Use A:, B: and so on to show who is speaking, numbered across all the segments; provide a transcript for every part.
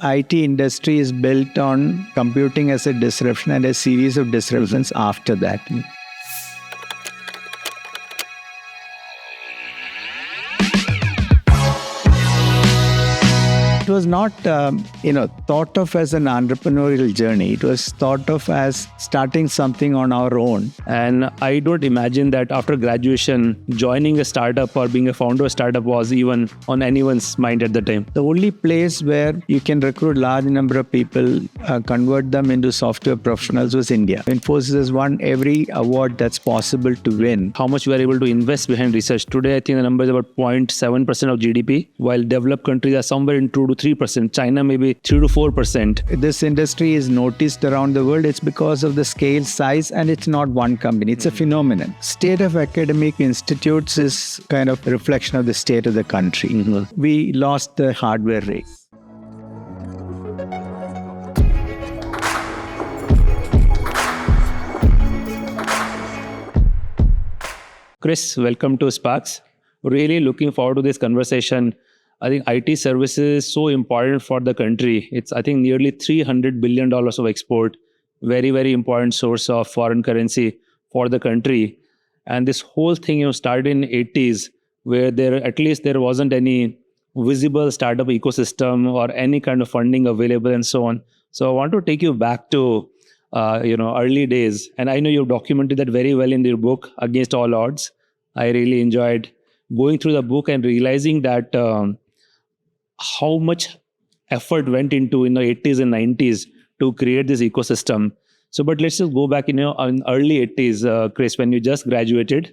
A: IT industry is built on computing as a disruption and a series of disruptions after that. It was not, thought of as an entrepreneurial journey. It was thought of as starting something on our own.
B: And I don't imagine that after graduation, joining a startup or being a founder of a startup was even on anyone's mind at the time.
A: The only place where you can recruit large number of people, convert them into software professionals was India. Infosys has won every award that's possible to win.
B: How much we are able to invest behind research. Today, I think the number is about 0.7% of GDP, while developed countries are somewhere in 2 to 3%. China maybe 3 to 4%.
A: This industry is noticed around the world. It's because of the scale, size, and it's not one company. It's a phenomenon. State of academic institutes is kind of a reflection of the state of the country. We lost the hardware race.
B: Kris, welcome to SparX. Really looking forward to this conversation. I think IT services is so important for the country. It's, I think, nearly $300 billion of export. Very, very important source of foreign currency for the country. And this whole thing started in 80s, where there wasn't any visible startup ecosystem or any kind of funding available and so on. So I want to take you back to early days. And I know you've documented that very well in your book, Against All Odds. I really enjoyed going through the book and realizing that how much effort went into in the 80s and 90s to create this ecosystem. So, but let's just go back in early 80s, Kris, when you just graduated.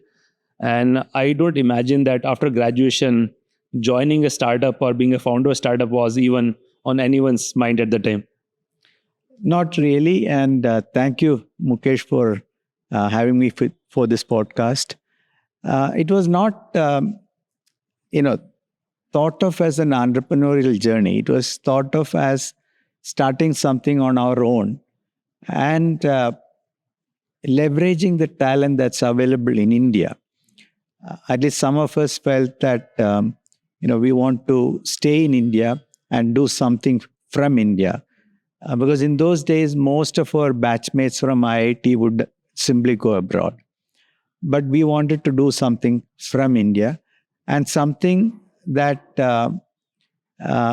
B: And I don't imagine that after graduation, joining a startup or being a founder of a startup was even on anyone's mind at the time.
A: Not really. And thank you, Mukesh, for having me for this podcast. It was not, thought of as an entrepreneurial journey. It was thought of as starting something on our own and leveraging the talent that's available in India. At least some of us felt that, we want to stay in India and do something from India. Because in those days, most of our batchmates from IIT would simply go abroad. But we wanted to do something from India and something that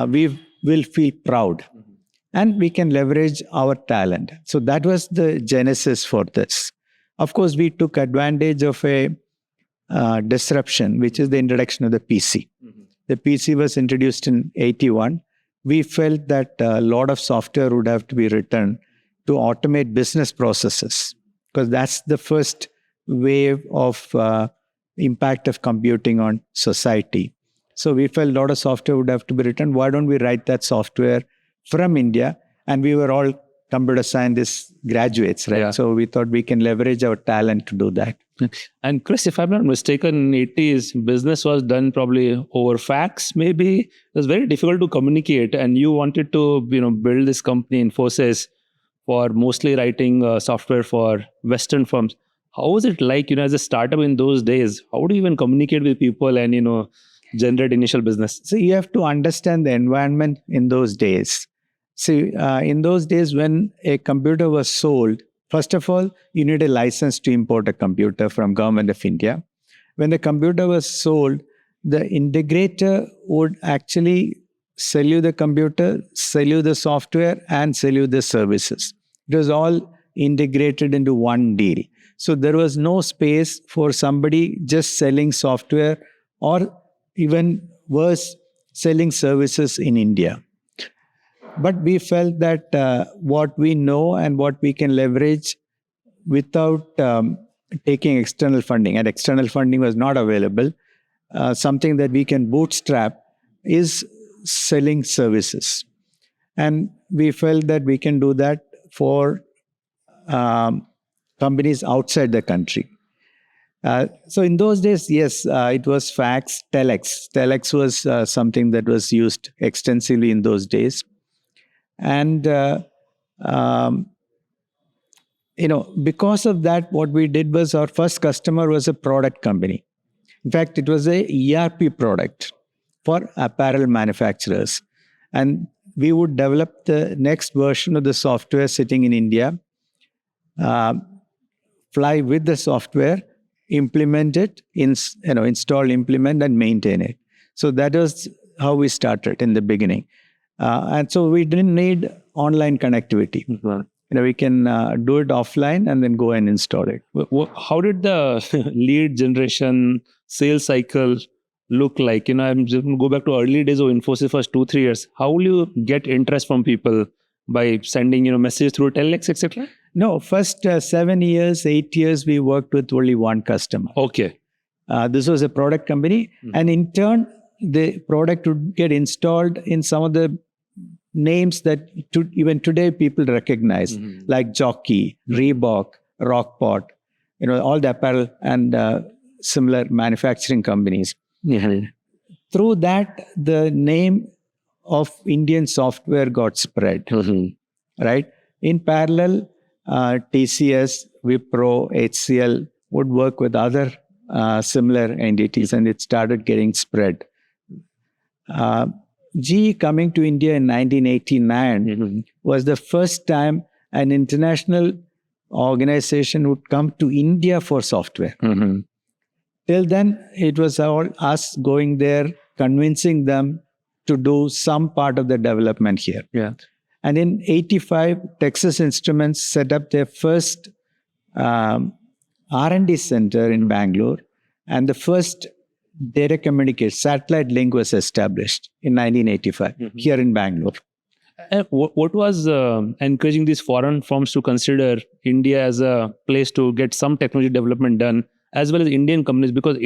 A: we will feel proud and we can leverage our talent. So that was the genesis for this. Of course, we took advantage of a disruption, which is the introduction of the PC. The PC was introduced in 81. We felt that a lot of software would have to be written to automate business processes, because that's the first wave of impact of computing on society. So we felt a lot of software would have to be written. Why don't we write that software from India? And we were all computer science graduates, right? Yeah. So we thought we can leverage our talent to do that.
B: And Kris, if I'm not mistaken, in 80s, business was done probably over fax, maybe. It was very difficult to communicate. And you wanted to, build this company, Infosys, for mostly writing software for Western firms. How was it like, as a startup in those days? How do you even communicate with people and, generate initial business?
A: So you have to understand the environment in those days. See, in those days when a computer was sold, first of all, you need a license to import a computer from Government of India. When the computer was sold, the integrator would actually sell you the computer, sell you the software, and sell you the services. It was all integrated into one deal. So there was no space for somebody just selling software or even worse, selling services in India. But we felt that what we know and what we can leverage without taking external funding, and external funding was not available, something that we can bootstrap is selling services. And we felt that we can do that for companies outside the country. So in those days, yes, it was fax, telex. Telex was something that was used extensively in those days. And, because of that, what we did was our first customer was a product company. In fact, it was a ERP product for apparel manufacturers. And we would develop the next version of the software sitting in India, fly with the software, implement it, install, implement, and maintain it. So that was how we started in the beginning. And so we didn't need online connectivity. We can do it offline and then go and install it.
B: How did the lead generation sales cycle look like? I'm just going to go back to early days of Infosys, first 2-3 years. How will you get interest from people by sending messages through telex, etc.?
A: No, first 7 years, 8 years, we worked with only one customer.
B: Okay.
A: This was a product company, and in turn, the product would get installed in some of the names that even today people recognize, like Jockey, Reebok, Rockport, all the apparel and similar manufacturing companies. Through that, the name of Indian software got spread, right? In parallel, TCS, Wipro, HCL would work with other similar entities, and it started getting spread. GE coming to India in 1989 was the first time an international organization would come to India for software. Till then, it was all us going there, convincing them to do some part of the development here.
B: Yeah.
A: And in 85, Texas Instruments set up their first R&D center in Bangalore, and the first data communication satellite link was established in 1985 here in Bangalore.
B: What was encouraging these foreign firms to consider India as a place to get some technology development done, as well as Indian companies? Because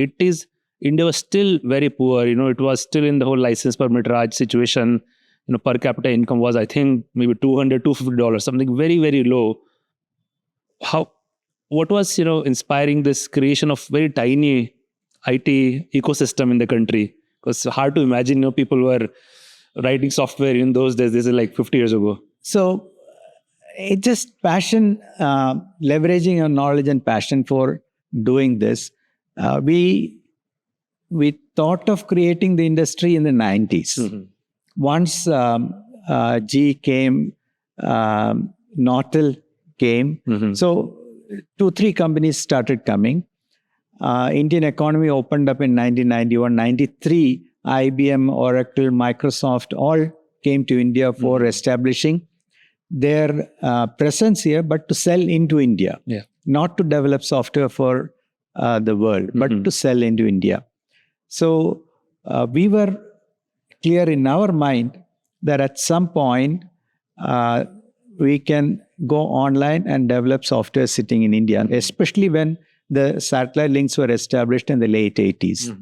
B: India was still very poor. It was still in the whole license permit Raj situation. Per capita income was, I think, maybe $200, $250, something very, very low. What was, inspiring this creation of very tiny IT ecosystem in the country? Because it's hard to imagine, people were writing software in those days. This is like 50 years ago.
A: So it's just passion, leveraging our knowledge and passion for doing this. We thought of creating the industry in the 90s. Once G came, Nortel came. So 2-3 companies started coming. Indian economy opened up in 1991, 93. IBM, Oracle, Microsoft all came to India for establishing their presence here, but to sell into India.
B: Yeah.
A: Not to develop software for the world, but to sell into India. So we were clear in our mind that at some point we can go online and develop software sitting in India, especially when the satellite links were established in the late 80s.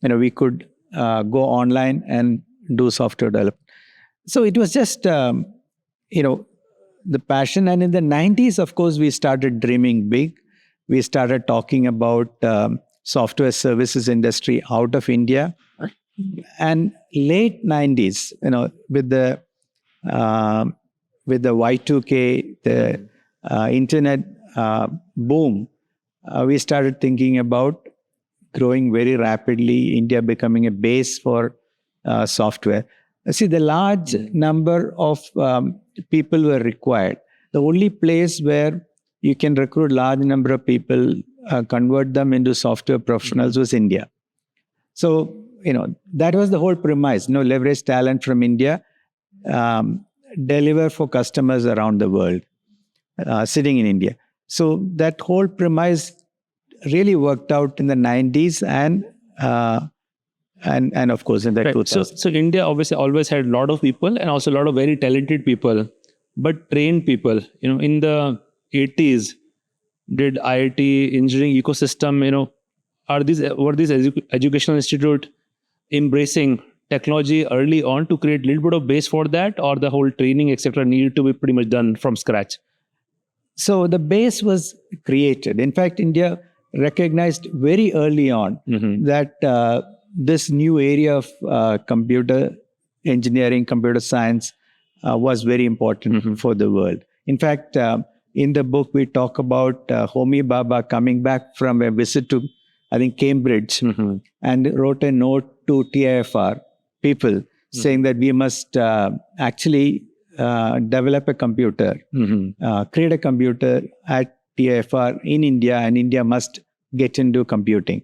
A: We could go online and do software development. So it was just, the passion. And in the 90s, of course, we started dreaming big. We started talking about software services industry out of India. And late 90s, with the Y2K, the internet boom, we started thinking about growing very rapidly, India becoming a base for software. See, the large number of people were required. The only place where you can recruit large number of people, convert them into software professionals was India. So, that was the whole premise, leverage talent from India, deliver for customers around the world, sitting in India. So that whole premise really worked out in the 90s and of course in the 2000s.
B: So India obviously always had a lot of people and also a lot of very talented people, but trained people. In the 80s, did IIT engineering ecosystem, were these educational institute embracing technology early on to create a little bit of base for that, or the whole training, etc., needed to be pretty much done from scratch?
A: So the base was created. In fact, India recognized very early on that this new area of computer engineering, computer science was very important for the world. In fact, in the book, we talk about Homi Bhabha coming back from a visit to, I think, Cambridge, and wrote a note to TIFR people saying that we must actually develop a computer, create a computer at TIFR in India, and India must get into computing.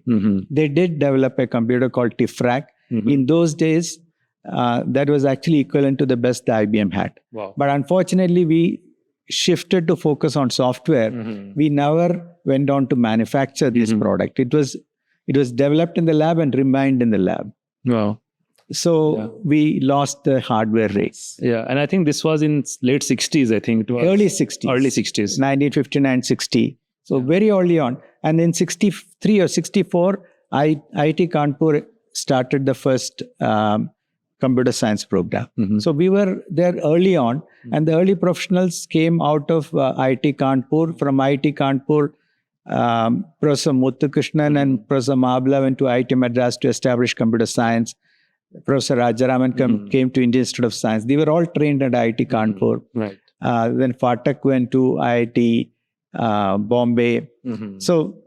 A: They did develop a computer called TIFRAC. In those days, that was actually equivalent to the best the IBM had.
B: Wow.
A: But unfortunately, we shifted to focus on software. We never went on to manufacture this product. It was developed in the lab and remained in the lab.
B: Wow.
A: So we lost the hardware race.
B: Yeah, and I think this was in late 60s, I think. It was
A: Early 60s.
B: Early 60s.
A: 1959, 60. So very early on. And in 63 or 64, IIT Kanpur started the first computer science program. So we were there early on. And the early professionals came out of IIT Kanpur. From IIT Kanpur, Professor Muthukrishnan and Professor Mahabala went to IIT Madras to establish computer science. Professor Rajaraman came to Indian Institute of Science. They were all trained at IIT Kanpur.
B: Right.
A: Then Phatak went to IIT Bombay. So,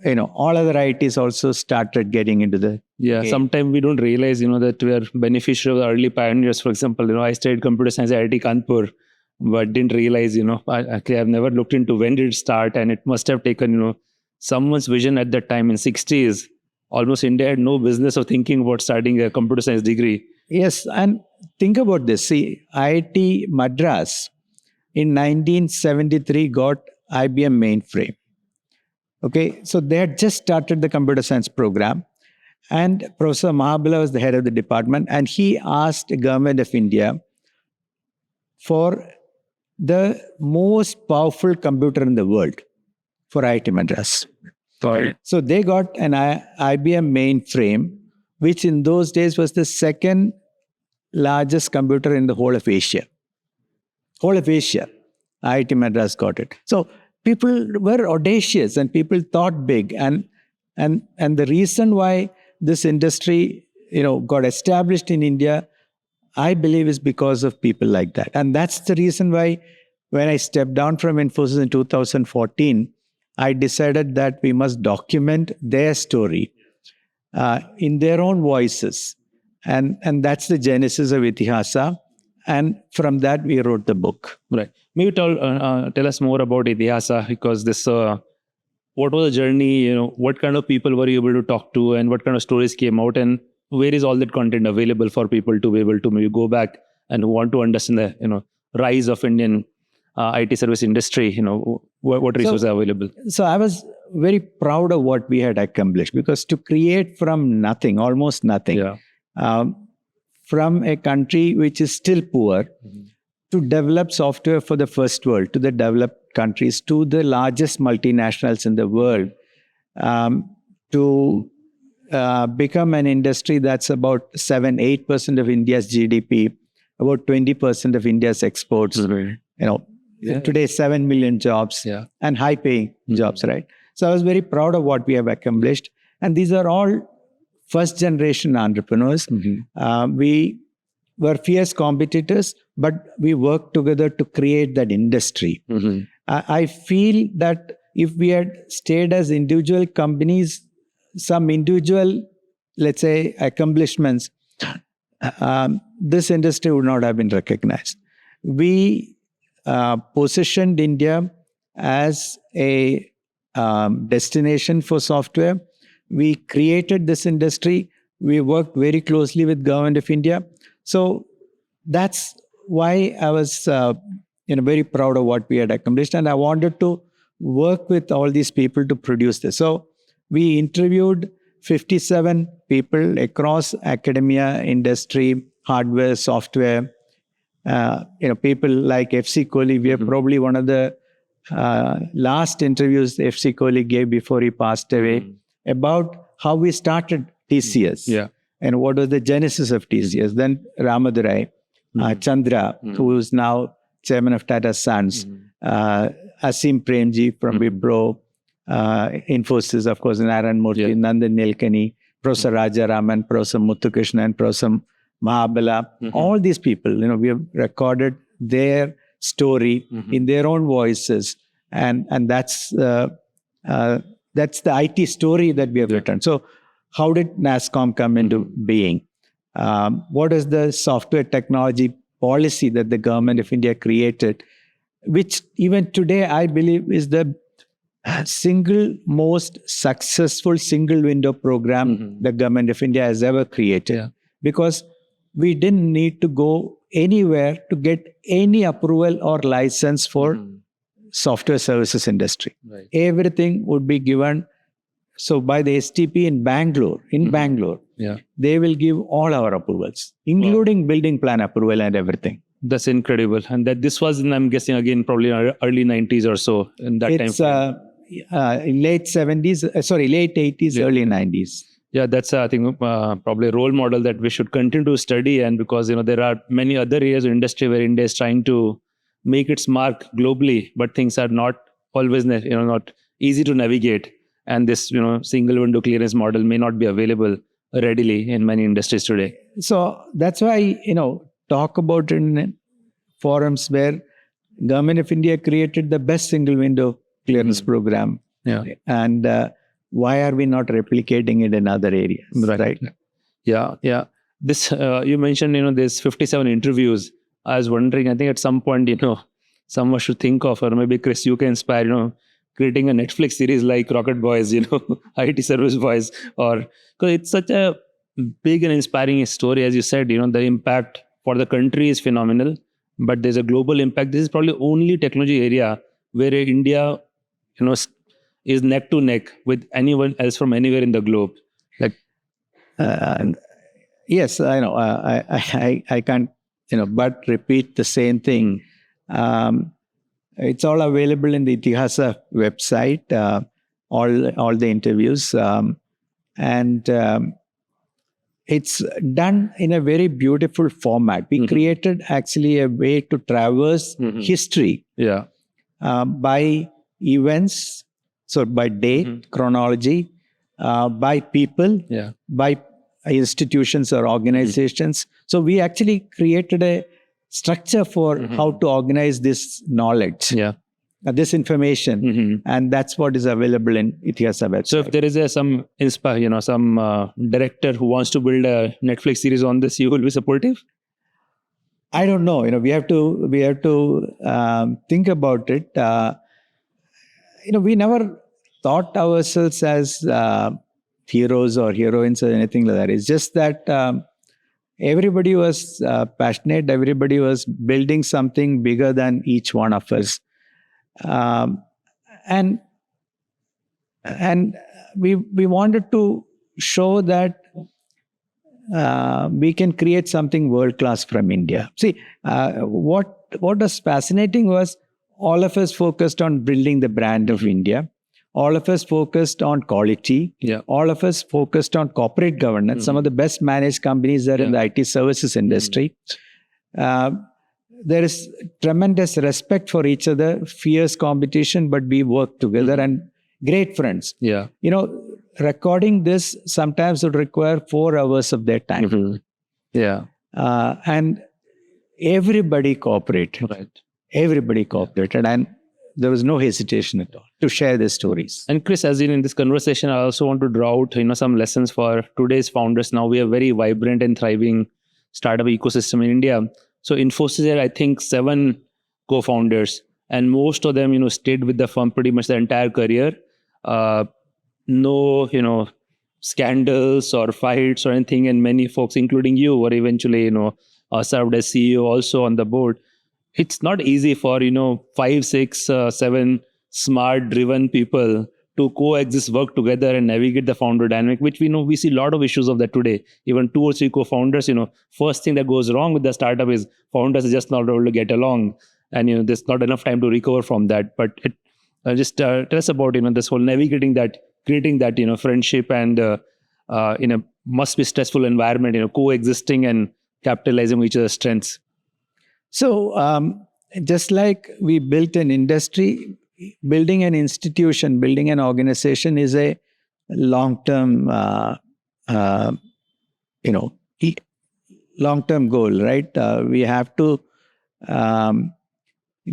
A: all other IITs also started getting into the game.
B: Sometimes we don't realize, that we are beneficiary of the early pioneers. For example, I studied computer science at IIT Kanpur, but didn't realize, I've never looked into when did it start, and it must have taken, someone's vision at that time in 60s. Almost India had no business of thinking about starting a computer science degree.
A: Yes, and think about this. See, IIT Madras in 1973 got IBM mainframe. Okay, so they had just started the computer science program, and Professor Mahabala was the head of the department, and he asked the government of India for the most powerful computer in the world for IIT Madras. So they got an IBM mainframe, which in those days was the second largest computer in the whole of Asia. Whole of Asia, IIT Madras got it. So people were audacious and people thought big. And the reason why this industry, got established in India, I believe is because of people like that. And that's the reason why when I stepped down from Infosys in 2014, I decided that we must document their story in their own voices. And that's the genesis of Itihasa. And from that, we wrote the book.
B: Right. Maybe tell us more about Itihasa, because this, what was the journey, what kind of people were you able to talk to, and what kind of stories came out, and where is all that content available for people to be able to maybe go back and want to understand the, rise of Indian IT service industry, what resources are available?
A: So I was very proud of what we had accomplished, because to create from nothing, almost nothing, from a country which is still poor, to develop software for the first world, to the developed countries, to the largest multinationals in the world, to become an industry that's about 7-8% of India's GDP, about 20% of India's exports, today 7 million jobs and high-paying jobs, right? So I was very proud of what we have accomplished. And these are all first-generation entrepreneurs. We were fierce competitors, but we worked together to create that industry. I feel that if we had stayed as individual companies, some individual, let's say, accomplishments, this industry would not have been recognized. We positioned India as a destination for software. We created this industry. We worked very closely with government of India. So that's why I was very proud of what we had accomplished. And I wanted to work with all these people to produce this. So we interviewed 57 people across academia, industry, hardware, software. People like FC Kohli. We are probably one of the last interviews FC Kohli gave before he passed away about how we started TCS and what was the genesis of TCS. Then Ramadurai, Chandra, who is now chairman of Tata Sons, Asim Premji from Wipro, Infosys, of course, Narayan Murthy, Nandan Nilekani, Professor Rajaraman, Professor Muthukrishnan, Professor Mahabala, all these people, we have recorded their story in their own voices. And that's the IT story that we have written. So how did NASSCOM come into being? What is the software technology policy that the government of India created, which even today I believe is the single most successful single window program the government of India has ever created, because we didn't need to go anywhere to get any approval or license for software services industry.
B: Right.
A: Everything would be given. So by the STP in Bangalore, they will give all our approvals, including building plan approval and everything.
B: That's incredible. And that this was, I'm guessing, again, probably early 90s or so in that time.
A: It's late 80s, early 90s.
B: Yeah, that's, I think, probably a role model that we should continue to study. And because, there are many other areas of industry where India is trying to make its mark globally, but things are not always, not easy to navigate. And this, single window clearance model may not be available readily in many industries today.
A: So that's why, talk about it in forums where Government of India created the best single window clearance program.
B: Yeah.
A: And why are we not replicating it in other areas? Right.
B: Yeah. This, you mentioned, there's 57 interviews. I was wondering, I think at some point, someone should think of, or maybe Kris, you can inspire, creating a Netflix series like Rocket Boys, IT Service Boys, or because it's such a big and inspiring story. As you said, the impact for the country is phenomenal, but there's a global impact. This is probably only technology area where India, is neck to neck with anyone else from anywhere in the globe. Like,
A: yes, I know. I can't, but repeat the same thing. It's all available in the Itihasa website, all the interviews. And it's done in a very beautiful format. We created actually a way to traverse history by events, so by date, chronology, by people, by institutions or organizations. So we actually created a structure for how to organize this knowledge, this information, and that's what is available in Itihasa website.
B: So if there is some director who wants to build a Netflix series on this, you will be supportive?
A: I don't know. We have to think about it. We never thought ourselves as heroes or heroines or anything like that. It's just that everybody was passionate. Everybody was building something bigger than each one of us. And we wanted to show that we can create something world-class from India. See, what was fascinating was all of us focused on building the brand of India. All of us focused on quality. All of us focused on corporate governance. Some of the best managed companies are in the IT services industry. There is tremendous respect for each other, fierce competition, but we work together and great friends. Recording this sometimes would require 4 hours of their time. And everybody cooperated.
B: Right.
A: Everybody cooperated, and there was no hesitation at all to share their stories.
B: And Kris, as in this conversation, I also want to draw out, some lessons for today's founders. Now we have very vibrant and thriving startup ecosystem in India. So Infosys had, I think, 7 co-founders, and most of them, stayed with the firm pretty much their entire career. No, scandals or fights or anything. And many folks, including you, were eventually, served as CEO also on the board. It's not easy for, 5, 6, 7 smart, driven people to coexist, work together and navigate the founder dynamic, which we see a lot of issues of that today. Even 2 or 3 co-founders, first thing that goes wrong with the startup is founders are just not able to get along. And, there's not enough time to recover from that. But it just tell us about, this whole navigating that, creating that, friendship and in a must be stressful environment, coexisting and capitalizing on each other's strengths.
A: So just like we built an industry, building an institution, building an organization is a long-term, long-term goal, right? We have to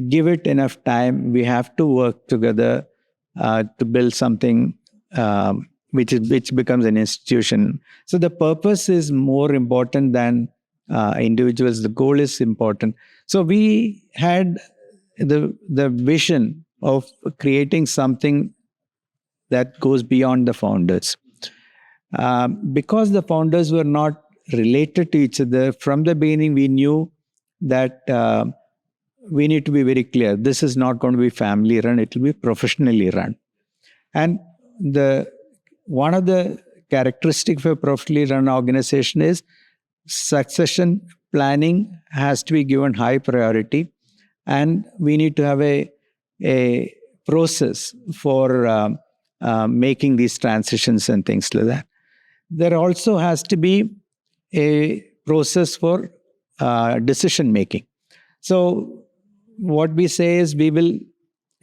A: give it enough time. We have to work together to build something which becomes an institution. So the purpose is more important than individuals. The goal is important. So we had the vision of creating something that goes beyond the founders. Because the founders were not related to each other, from the beginning we knew that we need to be very clear. This is not going to be family run, it will be professionally run. And one of the characteristics of a professionally run organization is succession planning has to be given high priority, and we need to have a process for making these transitions and things like that. There also has to be a process for decision making. So what we say is we will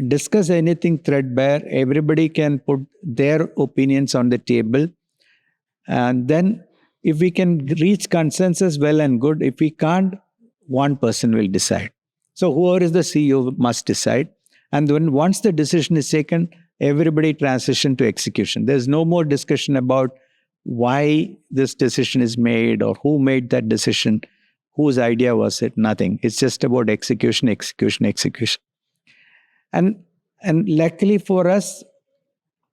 A: discuss anything threadbare. Everybody can put their opinions on the table. And then if we can reach consensus, well and good. If we can't, one person will decide. So whoever is the CEO must decide. And then once the decision is taken, everybody transition to execution. There's no more discussion about why this decision is made or who made that decision, whose idea was it, nothing. It's just about execution. And luckily for us,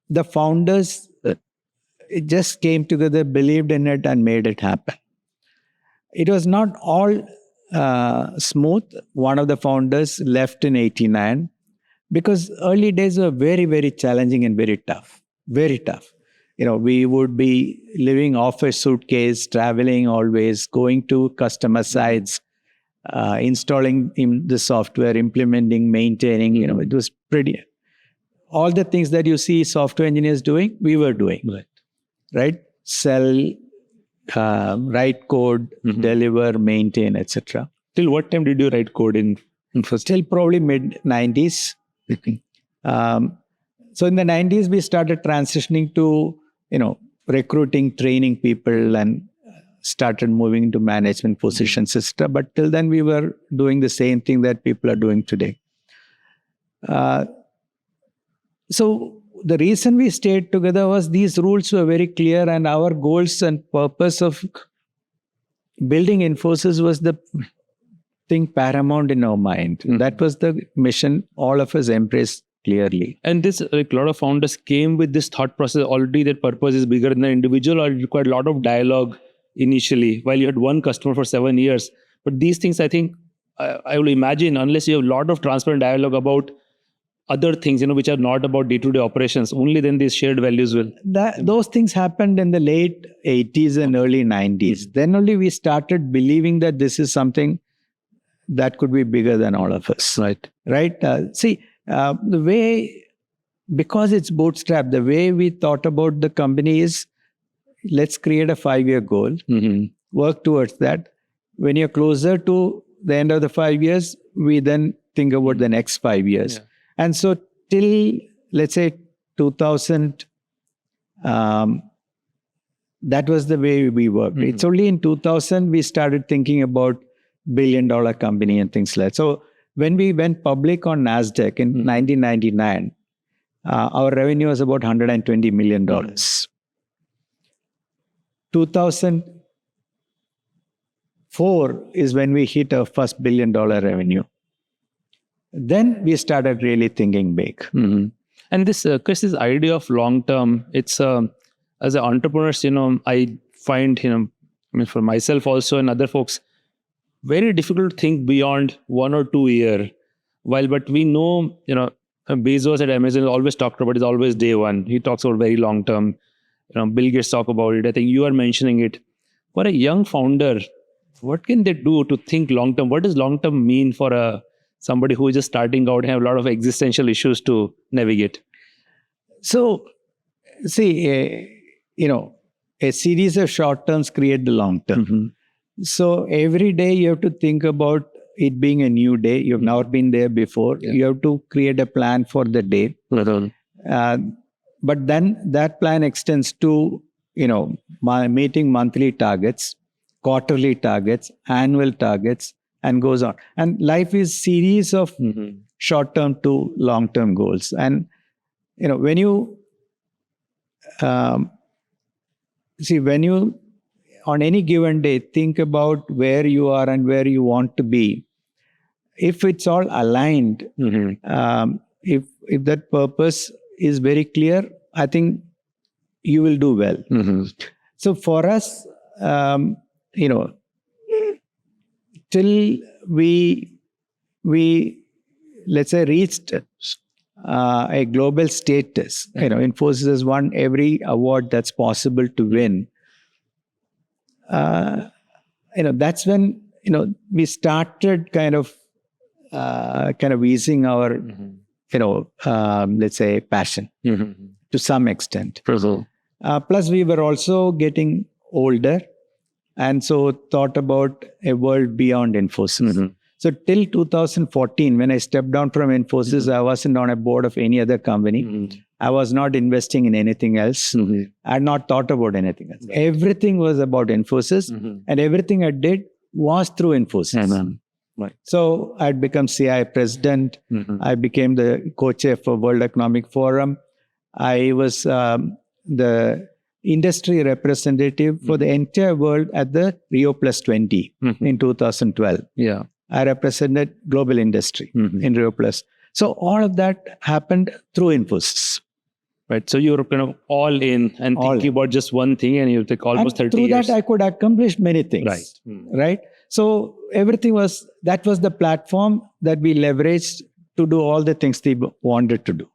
A: the founders it just came together, believed in it, and made it happen. It was not all smooth. One of the founders left in 1989 because early days were very, very challenging and very tough. Very tough. We would be living off a suitcase, traveling always, going to customer sites, installing the software, implementing, maintaining. It was pretty. All the things that you see software engineers doing, we were doing. Right? Sell, write code, deliver, maintain, etc.
B: Till what time did you write code in Infosys?
A: Till probably mid-90s. So in the 90s, we started transitioning to, recruiting, training people, and started moving into management positions, etc. But till then, we were doing the same thing that people are doing today. So the reason we stayed together was these rules were very clear, and our goals and purpose of building Infosys was the thing paramount in our mind. That was the mission all of us embraced clearly.
B: And this, a lot of founders came with this thought process already that purpose is bigger than the individual, or it required a lot of dialogue initially while you had one customer for 7 years. But these things, I think, I will imagine, unless you have a lot of transparent dialogue about other things, which are not about day-to-day operations, only then these shared values will.
A: Those things happened in the late 80s and early 90s. Then only we started believing that this is something that could be bigger than all of us.
B: Right.
A: The way, because it's bootstrapped, the way we thought about the company is, let's create a 5-year goal, work towards that. When you're closer to the end of the 5 years, we then think about the next 5 years. Yeah. And so till, let's say, 2000, that was the way we worked. It's only in 2000 we started thinking about billion-dollar company and things like that. So when we went public on NASDAQ in 1999, our revenue was about $120 million. 2004 is when we hit our first $1 billion revenue. Then we started really thinking big.
B: And this, Kris, this idea of long-term, it's, as an entrepreneur, I find, for myself also and other folks, very difficult to think beyond 1 or 2 years. But we know, Bezos at Amazon always talked about it's always day one. He talks about very long-term. Bill Gates talk about it. I think you are mentioning it. For a young founder, what can they do to think long-term? What does long-term mean for somebody who is just starting out and have a lot of existential issues to navigate?
A: So, see, a series of short terms create the long term. So every day you have to think about it being a new day. You've never been there before. Yeah. You have to create a plan for the day. But then that plan extends to, meeting monthly targets, quarterly targets, annual targets, and goes on. And life is series of short-term to long-term goals. And, when you see, when you, on any given day, think about where you are and where you want to be. If it's all aligned, if that purpose is very clear, I think you will do well. So for us, till we let's say reached a global status, Infosys has won every award that's possible to win. That's when we started kind of easing our let's say passion to some extent. Plus we were also getting older, and so thought about a world beyond Infosys. So till 2014, when I stepped down from Infosys, I wasn't on a board of any other company. I was not investing in anything else. I had not thought about anything else. Right. Everything was about Infosys, and everything I did was through Infosys. Right. So I'd become CI president. I became the co-chair for World Economic Forum. I was the industry representative for the entire world at the Rio Plus 20 in 2012. Yeah. I represented global industry in Rio Plus. So all of that happened through Infosys.
B: Right. So you were kind of all in and thinking about just one thing, and you take almost 30
A: years.
B: Through
A: that, I could accomplish many things. Right. Right. So everything was the platform that we leveraged to do all the things we wanted to do.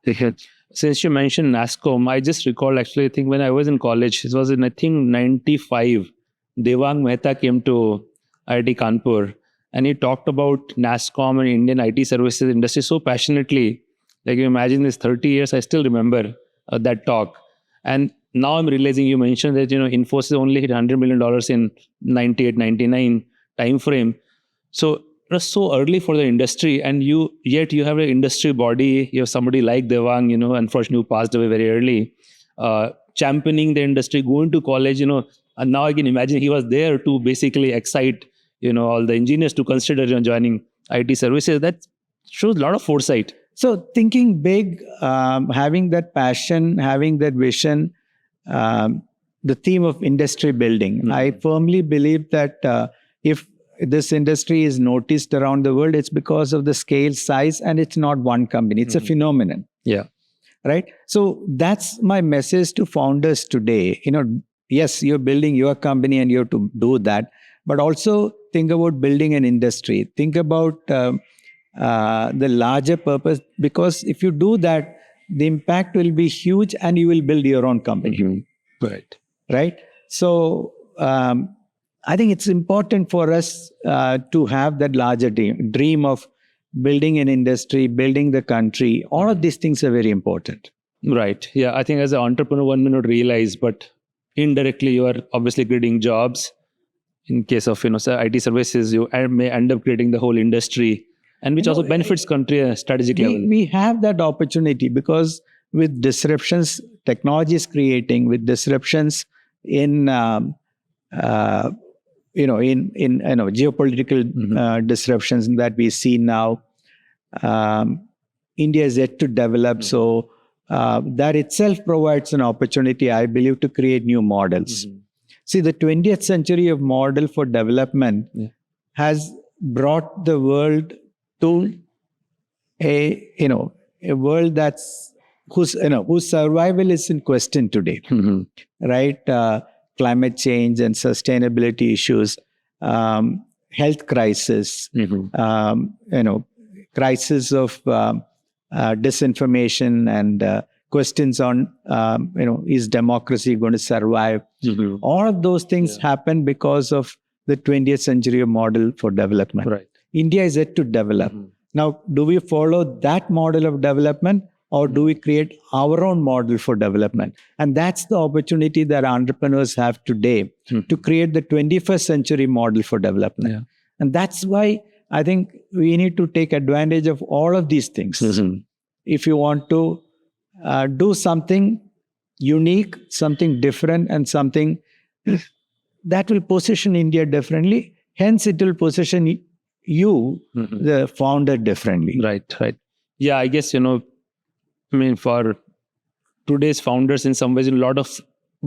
B: Since you mentioned NASSCOM, I just recall actually, I think when I was in college, it was in, I think, 95, Devang Mehta came to IIT Kanpur, and he talked about NASSCOM and Indian IT services industry so passionately. Like, you imagine this 30 years, I still remember that talk. And now I'm realizing, you mentioned that, Infosys only hit $100 million in 98, 99 time frame. So it was so early for the industry, and yet you have an industry body, you have somebody like Devang, unfortunately who passed away very early, championing the industry, going to college, and now I can imagine he was there to basically excite, all the engineers to consider joining IT services. That shows a lot of foresight.
A: So thinking big, having that passion, having that vision, the theme of industry building. I firmly believe that if this industry is noticed around the world, it's because of the scale, size, and it's not one company. It's a phenomenon.
B: Yeah.
A: Right? So that's my message to founders today. Yes, you're building your company and you have to do that, but also think about building an industry. Think about the larger purpose, because if you do that, the impact will be huge and you will build your own company. Right? So I think it's important for us to have that larger dream of building an industry, building the country. All of these things are very important.
B: Right. Yeah. I think as an entrepreneur, one may not realize, but indirectly you are obviously creating jobs. In case of IT services, you may end up creating the whole industry, and which also benefits country at a strategic level.
A: We have that opportunity because with disruptions, technology is creating, with disruptions in geopolitical disruptions that we see now. India is yet to develop, so that itself provides an opportunity, I believe, to create new models. See, the 20th century of model for development has brought the world to a world whose survival is in question today, right? Climate change and sustainability issues, health crisis, crisis of disinformation, and questions on, is democracy going to survive? All of those things happen because of the 20th century model for development.
B: Right.
A: India is yet to develop. Now, do we follow that model of development, or do we create our own model for development? And that's the opportunity that entrepreneurs have today to create the 21st century model for development. Yeah. And that's why I think we need to take advantage of all of these things. If you want to do something unique, something different, and something that will position India differently, hence it will position you, the founder, differently.
B: Right. Yeah, I guess, for today's founders, in some ways, a lot of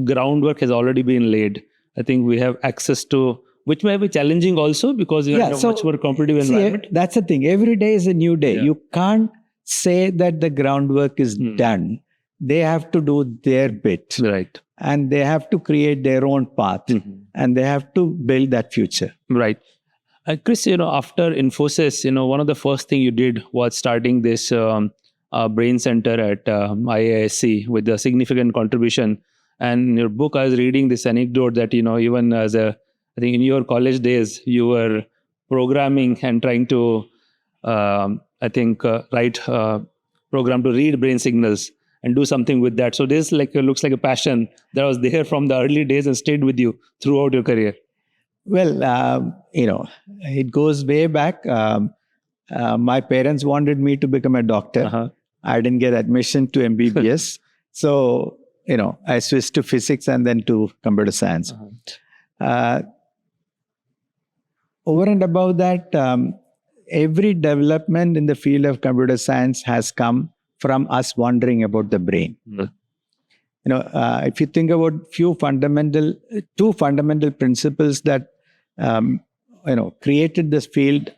B: groundwork has already been laid. I think we have access to, which may be challenging also because you have a much more competitive environment.
A: That's the thing. Every day is a new day.
B: Yeah.
A: You can't say that the groundwork is done. They have to do their bit.
B: Right.
A: And they have to create their own path. And they have to build that future.
B: Right. Kris, after Infosys, one of the first thing you did was starting this brain center at IISc with a significant contribution. And in your book, I was reading this anecdote that, even I think in your college days, you were programming and trying to, write program to read brain signals and do something with that. So this looks like a passion that was there from the early days and stayed with you throughout your career.
A: Well, it goes way back. My parents wanted me to become a doctor. I didn't get admission to MBBS. So, I switched to physics and then to computer science. Over and above that, every development in the field of computer science has come from us wondering about the brain. If you think about two fundamental principles that created this field,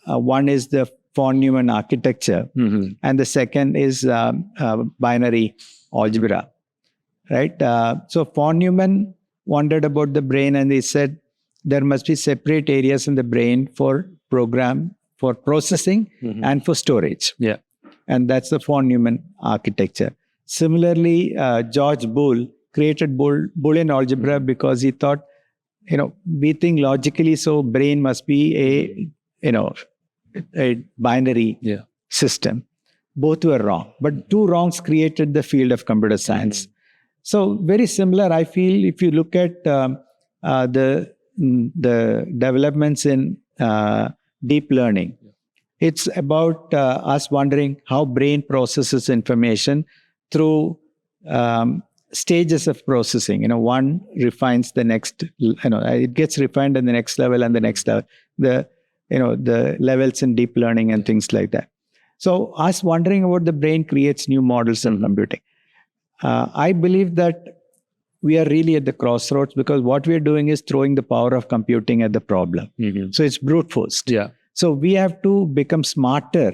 A: one is the von Neumann architecture, and the second is binary algebra. Right? So von Neumann wondered about the brain, and he said there must be separate areas in the brain for processing and for storage.
B: Yeah.
A: And that's the von Neumann architecture. Similarly, George Boole created Boolean algebra because he thought, we think logically, so brain must be a binary system. Both were wrong, but two wrongs created the field of computer science. So very similar, I feel, if you look at the developments in deep learning. It's about us wondering how brain processes information through stages of processing. One refines the next, it gets refined in the next level and the next level. The levels in deep learning and things like that. So us wondering about the brain creates new models of computing. I believe that we are really at the crossroads because what we are doing is throwing the power of computing at the problem. So it's brute forced.
B: Yeah.
A: So we have to become smarter,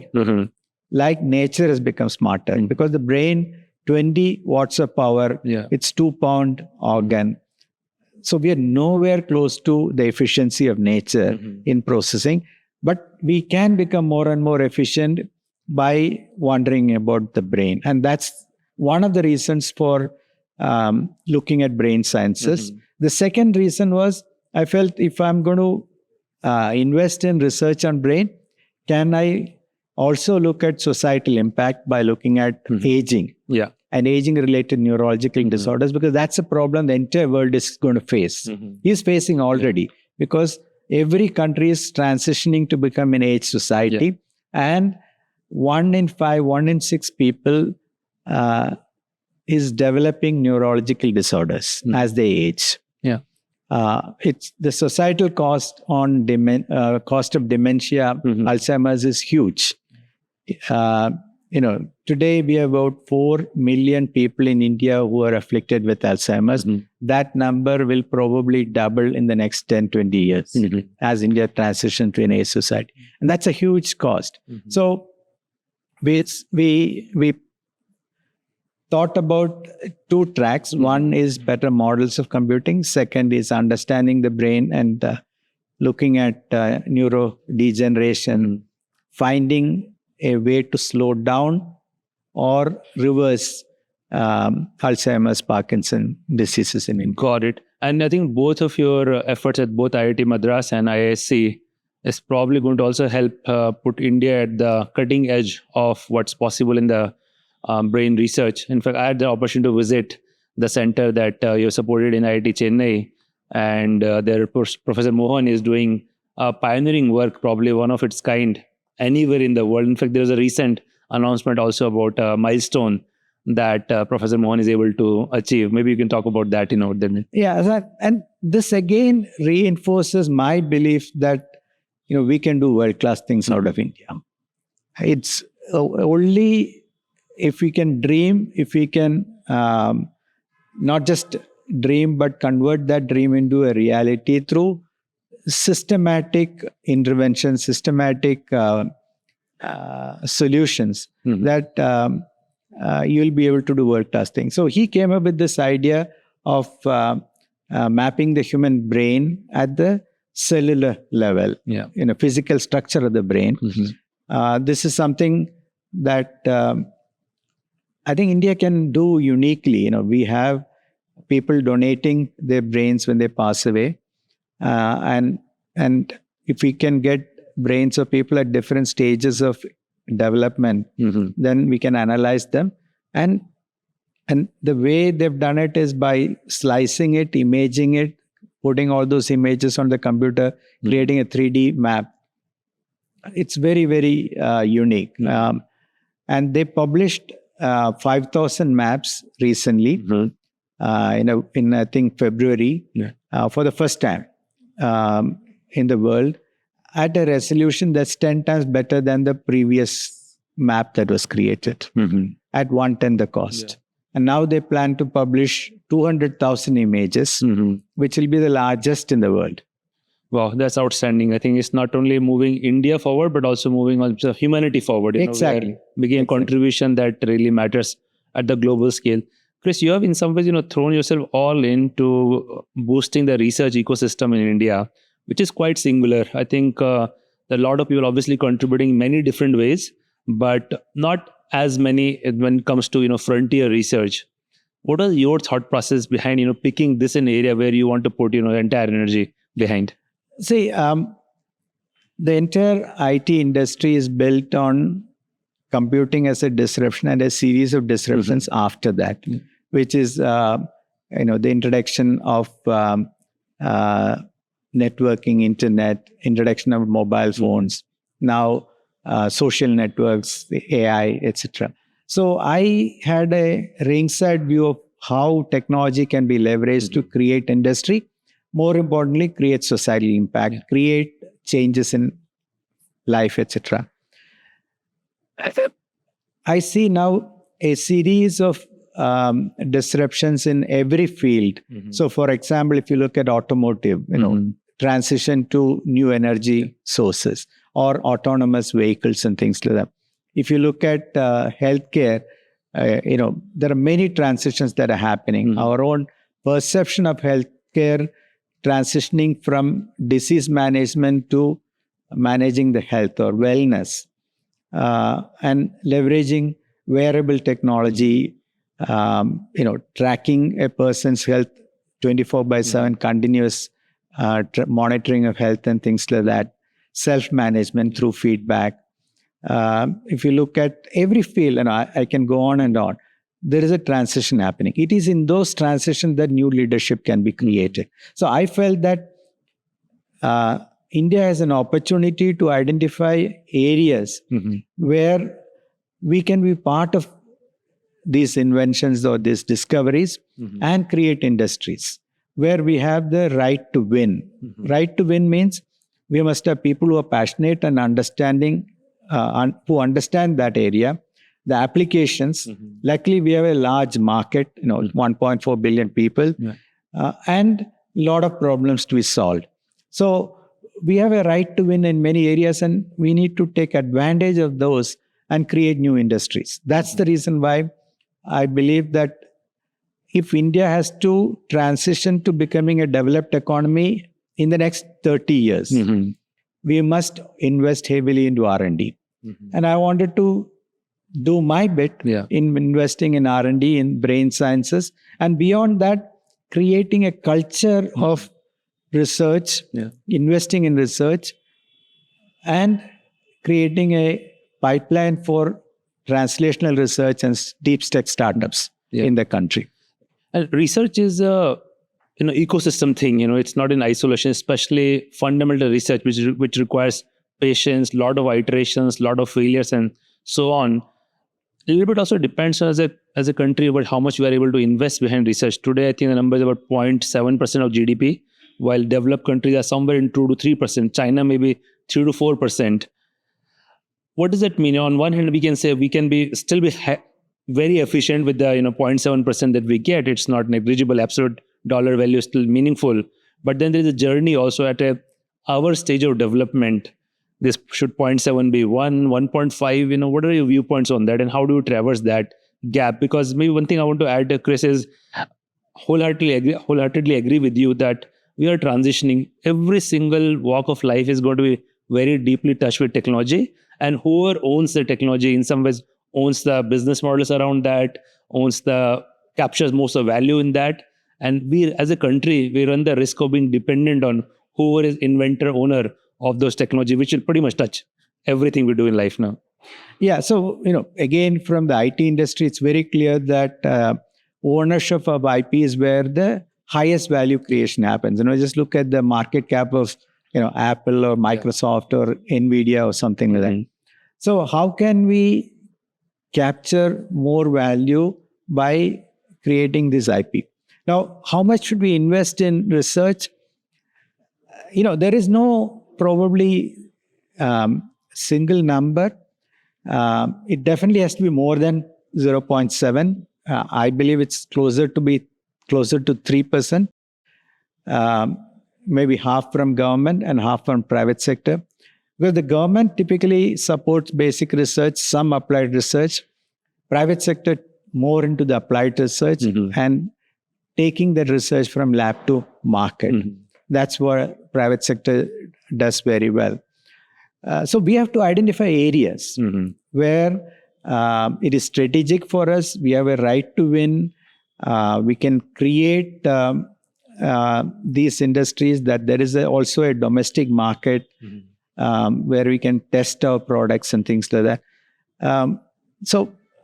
A: like nature has become smarter, because the brain, 20 watts of power, it's 2-pound organ. So we are nowhere close to the efficiency of nature in processing, but we can become more and more efficient by wondering about the brain. And that's one of the reasons for looking at brain sciences. The second reason was, I felt if I'm going to invest in research on brain, can I also look at societal impact by looking at aging and aging-related neurological disorders, because that's a problem the entire world is going to face. Is facing already, because every country is transitioning to become an age society, and 1 in 5, 1 in 6 people is developing neurological disorders as they age. It's the societal cost on cost of dementia, Alzheimer's is huge. Today we have about 4 million people in India who are afflicted with Alzheimer's. That number will probably double in the next 10, 20 years as India transitions to an age society. And that's a huge cost. So we thought about 2 tracks. One is better models of computing. Second is understanding the brain and looking at neurodegeneration, finding a way to slow down or reverse Alzheimer's, Parkinson diseases in India.
B: Got it. And I think both of your efforts at both IIT Madras and IISc is probably going to also help put India at the cutting edge of what's possible in the brain research. In fact, I had the opportunity to visit the center that you supported in IIT Chennai, and their Professor Mohan is doing pioneering work, probably one of its kind anywhere in the world. In fact, there was a recent announcement also about a milestone that Professor Mohan is able to achieve. Maybe you can talk about that.
A: Yeah, and this again reinforces my belief that we can do world-class things out of India. It's only if we can dream, if we can not just dream, but convert that dream into a reality through systematic intervention, systematic solutions that you'll be able to do world-class things. So he came up with this idea of mapping the human brain at the cellular level, physical structure of the brain. This is something that I think India can do uniquely. We have people donating their brains when they pass away, and if we can get brains of people at different stages of development, then we can analyze them. And the way they've done it is by slicing it, imaging it, putting all those images on the computer, creating a 3D map. It's very, very unique. And they published 5,000 maps recently in I think February for the first time in the world, at a resolution that's 10 times better than the previous map that was created at 1/10 the cost. And now they plan to publish 200,000 images, which will be the largest in the world.
B: Wow, that's outstanding. I think it's not only moving India forward, but also moving also humanity forward.
A: Exactly.
B: Making a contribution that really matters at the global scale. Kris, you have in some ways, thrown yourself all into boosting the research ecosystem in India, which is quite singular. I think there are a lot of people obviously contributing in many different ways, but not as many when it comes to frontier research. What are your thought process behind picking this an area where you want to put entire energy behind?
A: See, the entire IT industry is built on computing as a disruption and a series of disruptions after that, which is the introduction of networking, internet, introduction of mobile phones, now social networks, the AI, etc. So I had a ringside view of how technology can be leveraged to create industry. More importantly, create societal impact, create changes in life, etc. I see now a series of disruptions in every field. So, for example, if you look at automotive, transition to new energy sources or autonomous vehicles and things like that. If you look at healthcare, there are many transitions that are happening. Our own perception of healthcare transitioning from disease management to managing the health or wellness, and leveraging wearable technology, tracking a person's health 24/7, continuous monitoring of health and things like that, self-management through feedback. If you look at every field, and I can go on and on, there is a transition happening. It is in those transitions that new leadership can be created. So I felt that India has an opportunity to identify areas where we can be part of these inventions or these discoveries and create industries where we have the right to win. Right to win means we must have people who are passionate and understanding, who understand that area, the applications. Luckily, we have a large market, 1.4 billion people, and a lot of problems to be solved. So we have a right to win in many areas, and we need to take advantage of those and create new industries. That's the reason why I believe that if India has to transition to becoming a developed economy in the next 30 years, we must invest heavily into R&D. And I wanted to do my bit in investing in R&D, in brain sciences, and beyond that, creating a culture of research, investing in research, and creating a pipeline for translational research and deep tech startups in the country.
B: And research is a ecosystem thing. It's not in isolation, especially fundamental research, which requires patience, lot of iterations, lot of failures, and so on. A little bit also depends on as a country about how much we are able to invest behind research. Today, I think the number is about 0.7% of GDP, while developed countries are somewhere in 2 to 3%. China maybe 3 to 4%. What does that mean? On one hand, we can say we can still be very efficient with the 0.7% that we get. It's not negligible. Absolute dollar value is still meaningful. But then there is a journey also at our stage of development. This should 0.7 be 1, 1.5. What are your viewpoints on that, and how do you traverse that gap? Because maybe one thing I want to add, Kris, is wholeheartedly agree with you that we are transitioning. Every single walk of life is going to be very deeply touched with technology, and whoever owns the technology in some ways owns the business models around that, captures most of the value in that. And we as a country, we run the risk of being dependent on whoever is inventor, owner of those technology, which will pretty much touch everything we do in life now.
A: Yeah. So, again, from the IT industry, it's very clear that ownership of IP is where the highest value creation happens. Just look at the market cap of, Apple or Microsoft or Nvidia or something like that. So how can we capture more value by creating this IP? Now, how much should we invest in research? There is no probably single number. It definitely has to be more than 0.7. I believe it's closer to 3%. Maybe half from government and half from private sector. Because the government typically supports basic research, some applied research. Private sector more into the applied research and taking that research from lab to market. That's what private sector does very well. So we have to identify areas where it is strategic for us. We have a right to win. We can create these industries that there is also a domestic market where we can test our products and things like that.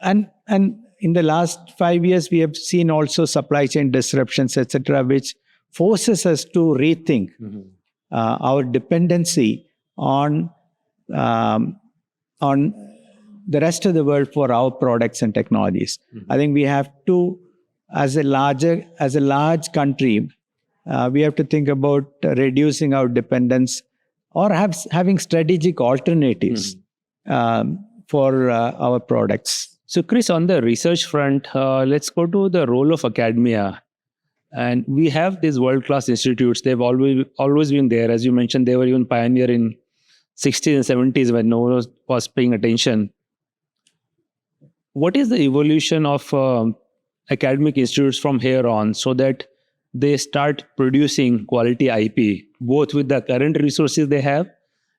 A: And in the last 5 years, we have seen also supply chain disruptions, etc., which forces us to rethink our dependency on the rest of the world for our products and technologies. I think we have to, as a large country, we have to think about reducing our dependence or having strategic alternatives for our products.
B: So, Kris, on the research front, let's go to the role of academia. And we have these world-class institutes. They've always been there. As you mentioned, they were even pioneer in 60s and 70s when no one was paying attention. What is the evolution of academic institutes from here on so that they start producing quality IP, both with the current resources they have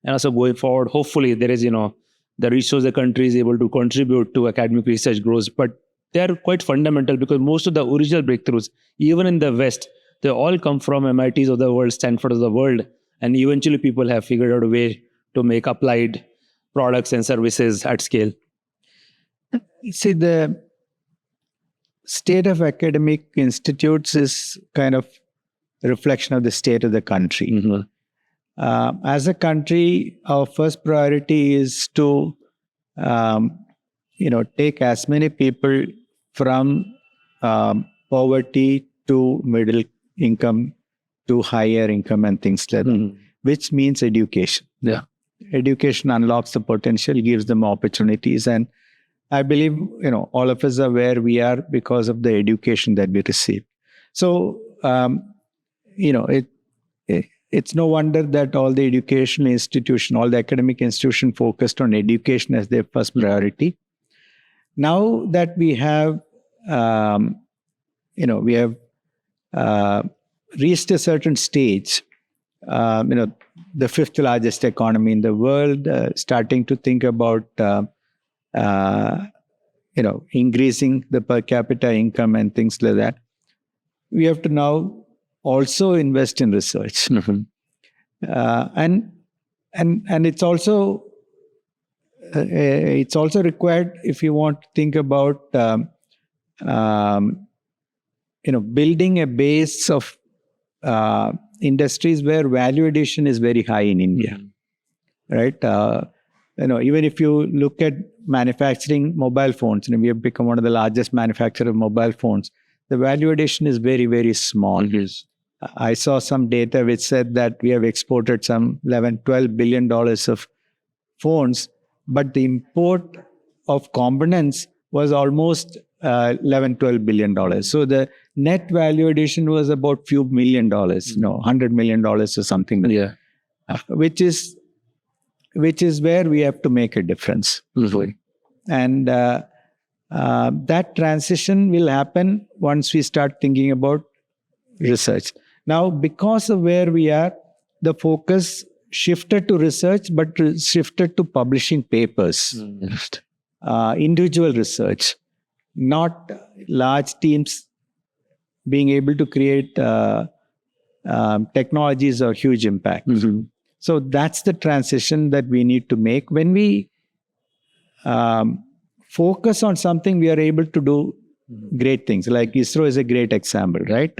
B: and also going forward? Hopefully, there is, the resource the country is able to contribute to academic research grows. But they are quite fundamental because most of the original breakthroughs, even in the West, they all come from MITs of the world, Stanford of the world. And eventually people have figured out a way to make applied products and services at scale.
A: See, the state of academic institutes is kind of a reflection of the state of the country. As a country, our first priority is to, take as many people from poverty to middle income to higher income and things like that, which means education.
B: Yeah.
A: Education unlocks the potential, gives them opportunities. And I believe, all of us are where we are because of the education that we receive. So, it's no wonder that all the educational institution, all the academic institution focused on education as their first priority. Now that we have, reached a certain stage, the fifth largest economy in the world, starting to think about, increasing the per capita income and things like that. We have to now also invest in research. And it's also required if you want to think about building a base of industries where value addition is very high in India, right? Even if you look at manufacturing mobile phones, we have become one of the largest manufacturers of mobile phones. The value addition is very, very small. I saw some data which said that we have exported some $11-12 billion of phones, but the import of components was almost $11-12 billion. So the net value addition was about few $1 million, $100 million or something.
B: Yeah.
A: Which is where we have to make a difference. And that transition will happen once we start thinking about research. Now, because of where we are, the focus shifted to research, but shifted to publishing papers, individual research, not large teams being able to create technologies of huge impact. So that's the transition that we need to make. When we focus on something, we are able to do great things. Like ISRO is a great example, right?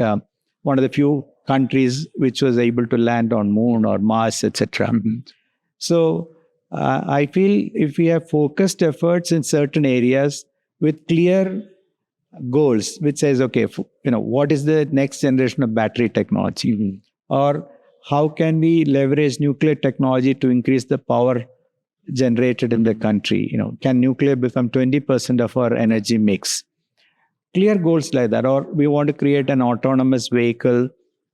A: One of the few countries which was able to land on Moon or Mars, etc. So I feel if we have focused efforts in certain areas with clear goals, which says, okay, what is the next generation of battery technology? Or how can we leverage nuclear technology to increase the power generated in the country? Can nuclear become 20% of our energy mix? Clear goals like that. Or we want to create an autonomous vehicle,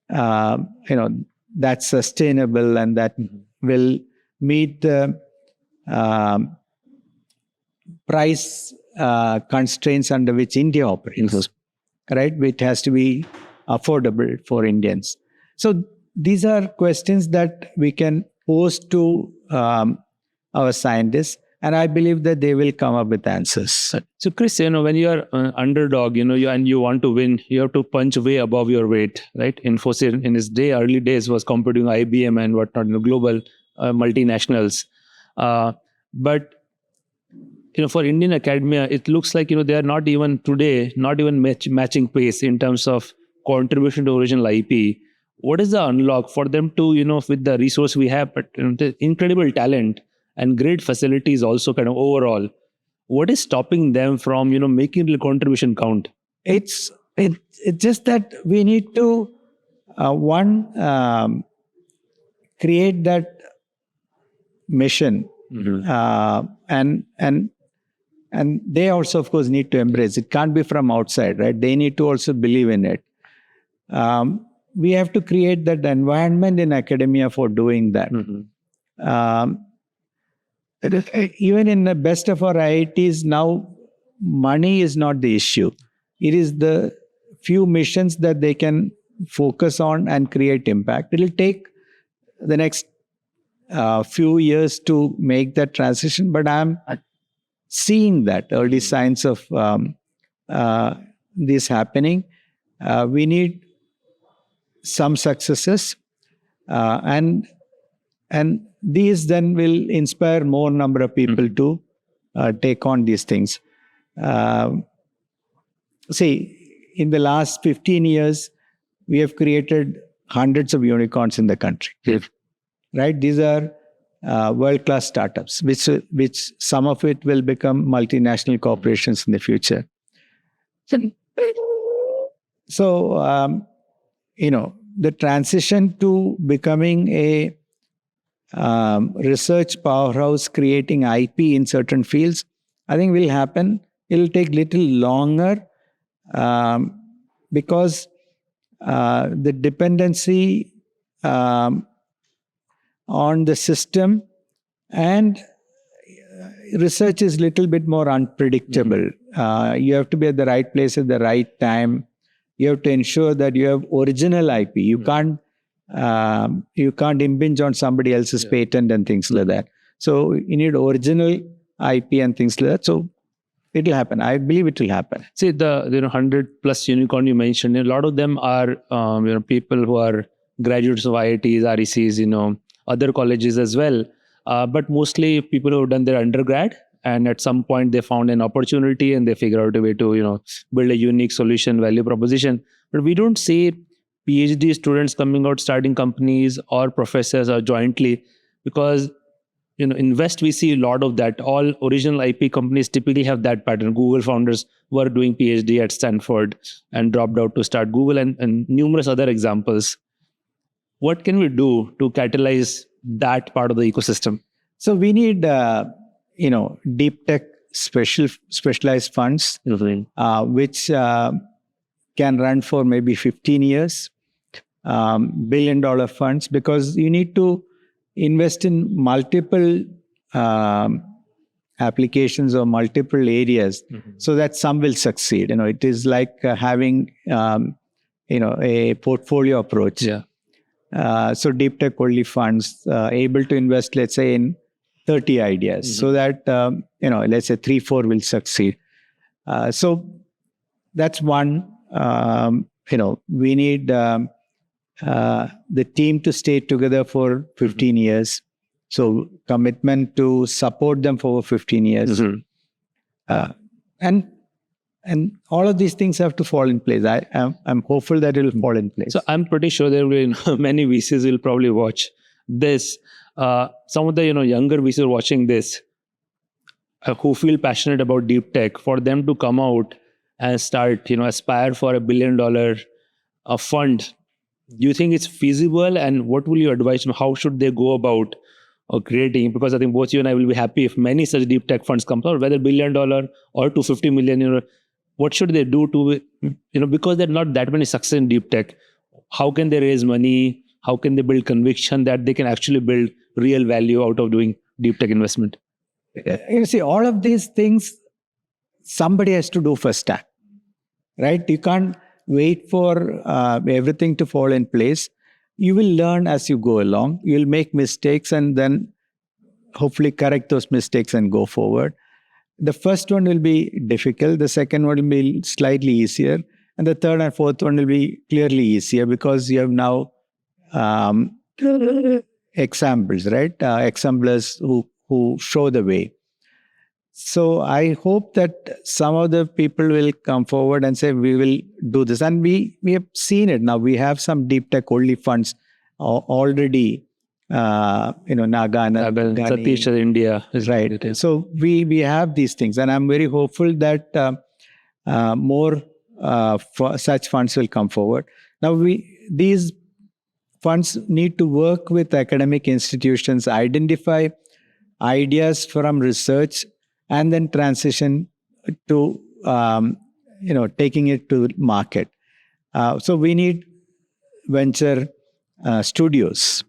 A: that's sustainable and that will meet the price constraints under which India operates, right? Which has to be affordable for Indians. So these are questions that we can pose to our scientists, and I believe that they will come up with answers.
B: So, Kris, when you are an underdog, and you want to win, you have to punch way above your weight, right? Infosys in its early days was competing with IBM and whatnot, global multinationals. But for Indian academia, it looks like they are not even today, matching pace in terms of contribution to original IP. What is the unlock for them to, with the resource we have, but the incredible talent and great facilities also kind of overall, what is stopping them from, making the contribution count?
A: It's just that we need to, create that mission. And they also, of course, need to embrace it. Can't be from outside, right? They need to also believe in it. We have to create that environment in academia for doing that. Even in the best of our IITs now, money is not the issue. It is the few missions that they can focus on and create impact. It will take the next few years to make that transition, but I'm seeing that early signs of this happening. We need some successes, and these then will inspire more number of people to take on these things. See, in the last 15 years, we have created hundreds of unicorns in the country. Right? These are world-class startups, which some of it will become multinational corporations in the future. So, the transition to becoming a research powerhouse, creating IP in certain fields, I think will happen. It'll take little longer because the dependency on the system and research is a little bit more unpredictable. You have to be at the right place at the right time. You have to ensure that you have original IP. You can't impinge on somebody else's patent and things like that. So you need original IP and things like that. So it will happen. I believe it will happen.
B: See, the 100+ unicorn you mentioned, a lot of them are people who are graduates of IITs, RECs, other colleges as well. But mostly people who have done their undergrad, and at some point they found an opportunity and they figure out a way to build a unique solution, value proposition. But we don't see PhD students coming out starting companies or professors or jointly, because in West we see a lot of that. All original IP companies typically have that pattern. Google founders were doing PhD at Stanford and dropped out to start Google, and numerous other examples. What can we do to catalyze that part of the ecosystem?
A: So we need deep tech specialized funds,
B: Mm-hmm.
A: which can run for maybe 15 years, billion-dollar funds, because you need to invest in multiple applications or multiple areas,
B: Mm-hmm.
A: so that some will succeed. It is like having a portfolio approach.
B: Yeah.
A: So deep tech only funds able to invest, let's say, in 30 ideas,
B: Mm-hmm.
A: so that let's say 3-4 will succeed. So that's one. We need the team to stay together for 15 years. So commitment to support them for 15 years.
B: Mm-hmm.
A: And all of these things have to fall in place. I'm hopeful that it will fall in place.
B: So I'm pretty sure there will be many VCs will probably watch this. Some of the younger VCs watching this who feel passionate about deep tech, for them to come out and start aspire for $1 billion fund. Do you think it's feasible, and what will you advise them? How should they go about creating? Because I think both you and I will be happy if many such deep tech funds come out, whether $1 billion or $250 million. What should they do to, because there are not that many success in deep tech. How can they raise money? How can they build conviction that they can actually build real value out of doing deep tech investment?
A: You see, all of these things, somebody has to do first step, right? You can't wait for everything to fall in place. You will learn as you go along. You'll make mistakes and then hopefully correct those mistakes and go forward. The first one will be difficult. The second one will be slightly easier. And the third and fourth one will be clearly easier, because you have now examples, right? Examplers who show the way. So I hope that some of the people will come forward and say, we will do this. And we have seen it now. We have some deep tech only funds already. Naga and
B: Satish in India is
A: right. So we have these things, and I'm very hopeful that more such funds will come forward. Now these funds need to work with academic institutions, identify ideas from research, and then transition to taking it to market. So we need venture studios,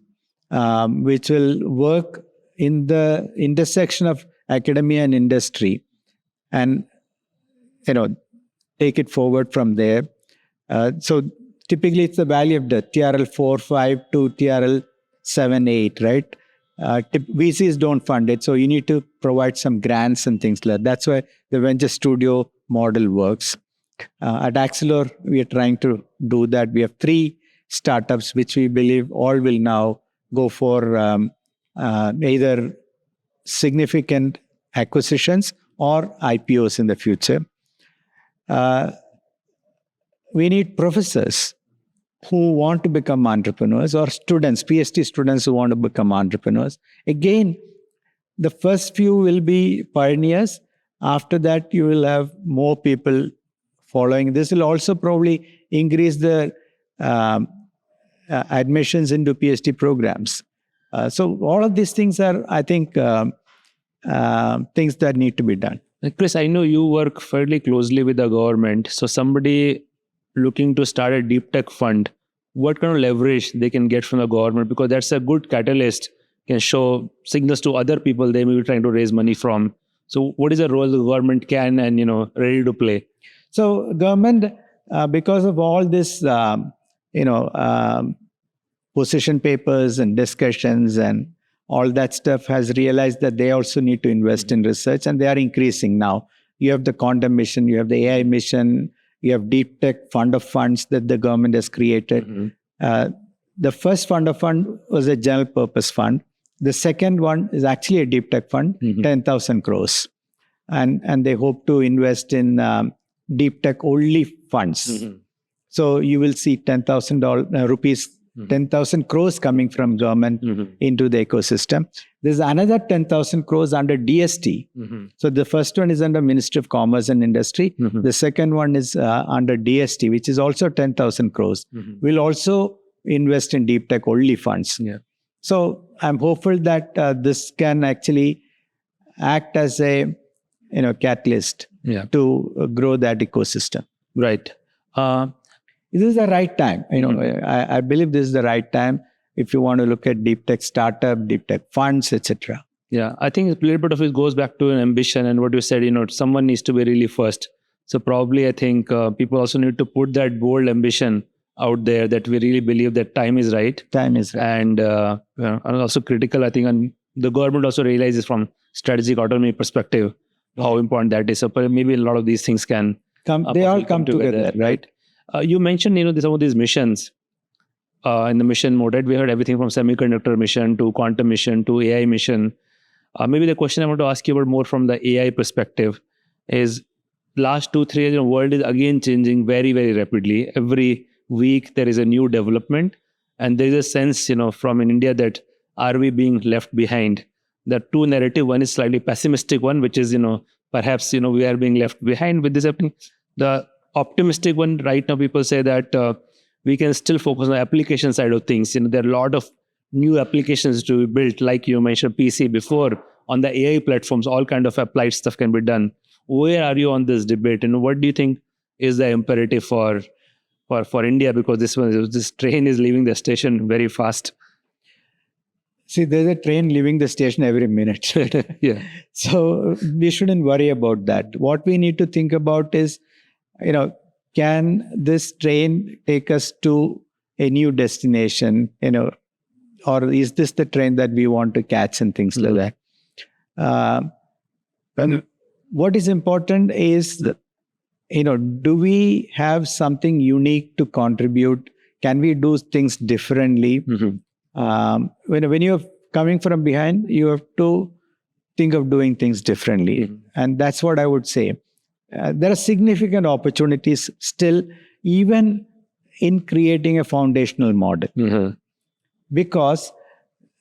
A: which will work in the intersection of academia and industry, and take it forward from there. So typically it's the valley of death, TRL 4-5 to TRL 7-8, right? VCs don't fund it, so you need to provide some grants and things like that. That's why the venture studio model works. At Axelor, we are trying to do that. We have 3 startups which we believe all will now go for either significant acquisitions or IPOs in the future. We need professors who want to become entrepreneurs, or students, PhD students who want to become entrepreneurs. Again, the first few will be pioneers. After that, you will have more people following. This will also probably increase the admissions into PhD programs. So all of these things are, I think, things that need to be done.
B: Kris, I know you work fairly closely with the government. So somebody looking to start a deep tech fund, what kind of leverage they can get from the government? Because that's a good catalyst, can show signals to other people they may be trying to raise money from. So what is the role the government can and ready to play?
A: So government, because of all this, position papers and discussions and all that stuff, has realized that they also need to invest in research, and they are increasing now. You have the quantum mission, you have the AI mission, you have deep tech fund of funds that the government has created.
B: Mm-hmm.
A: The first fund of fund was a general purpose fund. The second one is actually a deep tech fund, 10,000 crores. And they hope to invest in deep tech only funds. So you will see 10,000 rupees, 10,000 crores coming from government into the ecosystem. There's another 10,000 crores under DST. So the first one is under Ministry of Commerce and Industry. The second one is under DST, which is also 10,000 crores. We'll also invest in deep tech only funds.
B: Yeah.
A: So I'm hopeful that this can actually act as a catalyst to grow that ecosystem.
B: Right.
A: This is the right time. I believe this is the right time if you want to look at deep tech startup, deep tech funds, etc.
B: Yeah, I think a little bit of it goes back to an ambition and what you said, someone needs to be really first. So probably I think people also need to put that bold ambition out there that we really believe that time is right.
A: Time is right.
B: And also critical, I think, and the government also realizes from strategic autonomy perspective how important that is. So maybe a lot of these things can
A: they all come together, right?
B: You mentioned, some of these missions in the mission mode, right? We heard everything from semiconductor mission to quantum mission to AI mission. Maybe the question I want to ask you about more from the AI perspective is last 2-3 years, the world is again changing very, very rapidly. Every week there is a new development, and there is a sense, from in India that are we being left behind? The two narrative, one is slightly pessimistic one, which is, perhaps, we are being left behind with this happening. The optimistic one right now, people say that we can still focus on the application side of things. There are a lot of new applications to be built, like you mentioned PC before, on the AI platforms, all kind of applied stuff can be done. Where are you on this debate? And what do you think is the imperative for India? Because this train is leaving the station very fast.
A: See, there's a train leaving the station every minute.
B: Yeah.
A: So we shouldn't worry about that. What we need to think about is, can this train take us to a new destination, or is this the train that we want to catch and things like that? And what is important is, do we have something unique to contribute? Can we do things differently? When you're coming from behind, you have to think of doing things differently. And that's what I would say. There are significant opportunities still, even in creating a foundational model. Because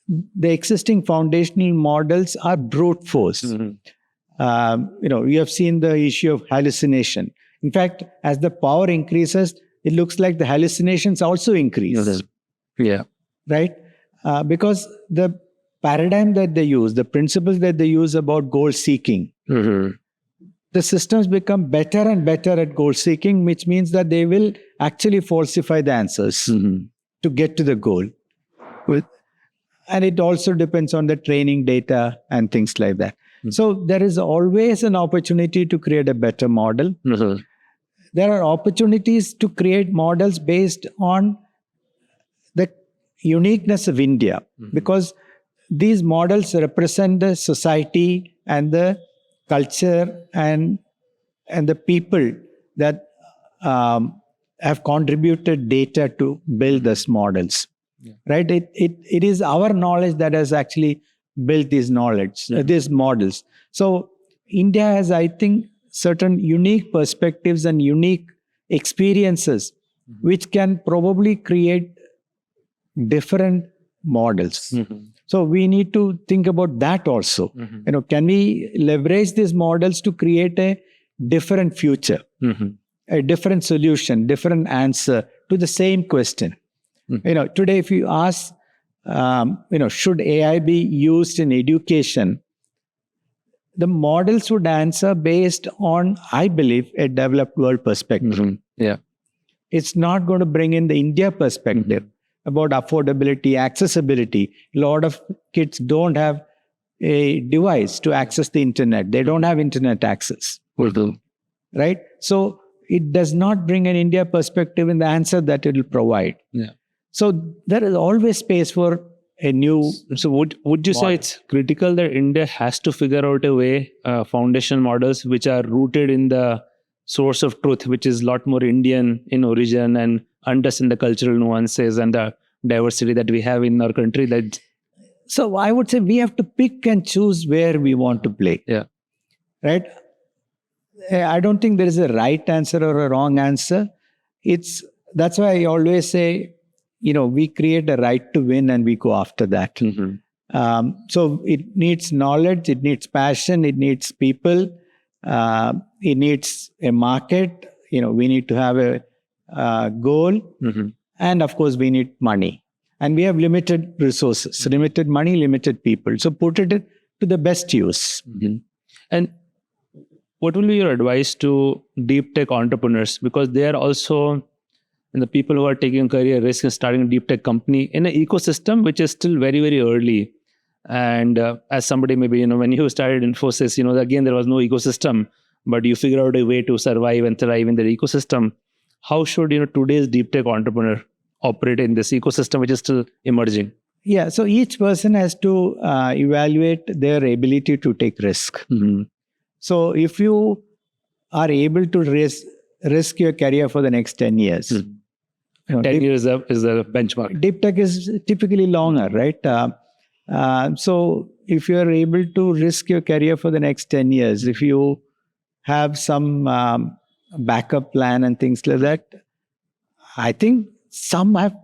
A: the existing foundational models are brute force. You have seen the issue of hallucination. In fact, as the power increases, it looks like the hallucinations also increase.
B: Yeah.
A: Right? Because the paradigm that they use, the principles that they use about goal seeking, the systems become better and better at goal seeking, which means that they will actually falsify the answers to get to the goal. And it also depends on the training data and things like that. So there is always an opportunity to create a better model. There are opportunities to create models based on the uniqueness of India, because these models represent the society and the culture and the people that have contributed data to build these models. Right? It is our knowledge that has actually built these models. So India has, I think, certain unique perspectives and unique experiences which can probably create different models. So we need to think about that also. Can we leverage these models to create a different future, a different solution, different answer to the same question? Today, if you ask, should AI be used in education? The models would answer based on, I believe, a developed world perspective. It's not going to bring in the India perspective about affordability, accessibility. A lot of kids don't have a device to access the internet. They don't have internet access. Right? So it does not bring an India perspective in the answer that it will provide. So there is always space for a new.
B: So would you say it's critical that India has to figure out a way, foundational models which are rooted in the source of truth, which is a lot more Indian in origin and understand the cultural nuances and the diversity that we have in our country?
A: So I would say we have to pick and choose where we want to play. Right? I don't think there is a right answer or a wrong answer. That's why I always say, we create a right to win and we go after that. So it needs knowledge, it needs passion, it needs people, it needs a market. We need to have a goal. And of course, we need money. And we have limited resources, limited money, limited people. So put it to the best use.
B: And what will be your advice to deep tech entrepreneurs? Because they are also the people who are taking career risk and starting a deep tech company in an ecosystem which is still very, very early. And as somebody, maybe, when you started Infosys, again, there was no ecosystem, but you figure out a way to survive and thrive in the ecosystem. How should, today's deep tech entrepreneur operate in this ecosystem, which is still emerging?
A: Yeah, so each person has to evaluate their ability to take risk.
B: Mm-hmm.
A: So if you are able to risk your career for the next 10 years,
B: 10 years is the benchmark.
A: Deep tech is typically longer, right? So if you are able to risk your career for the next 10 years, if you have some backup plan and things like that, I think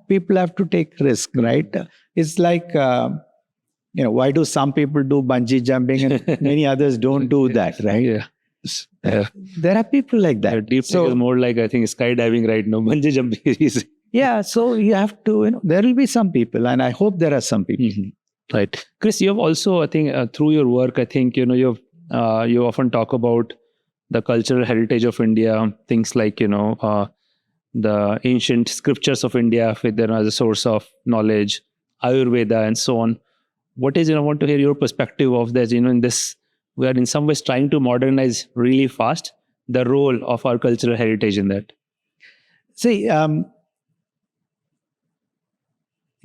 A: people have to take risk, right? It's like, why do some people do bungee jumping and many others don't do that, right?
B: Yeah.
A: There are people like that.
B: Deep tech is more like, I think, skydiving right now. Bungee jumping is easy.
A: Yeah, so you have to, there will be some people, and I hope there are some people.
B: Mm-hmm. Right. Kris, you have also, I think, through your work, I think, you often talk about the cultural heritage of India, things like, the ancient scriptures of India with them as a source of knowledge, Ayurveda, and so on. What is, I want to hear your perspective of this, in this, we are in some ways trying to modernize really fast, the role of our cultural heritage in that.
A: See,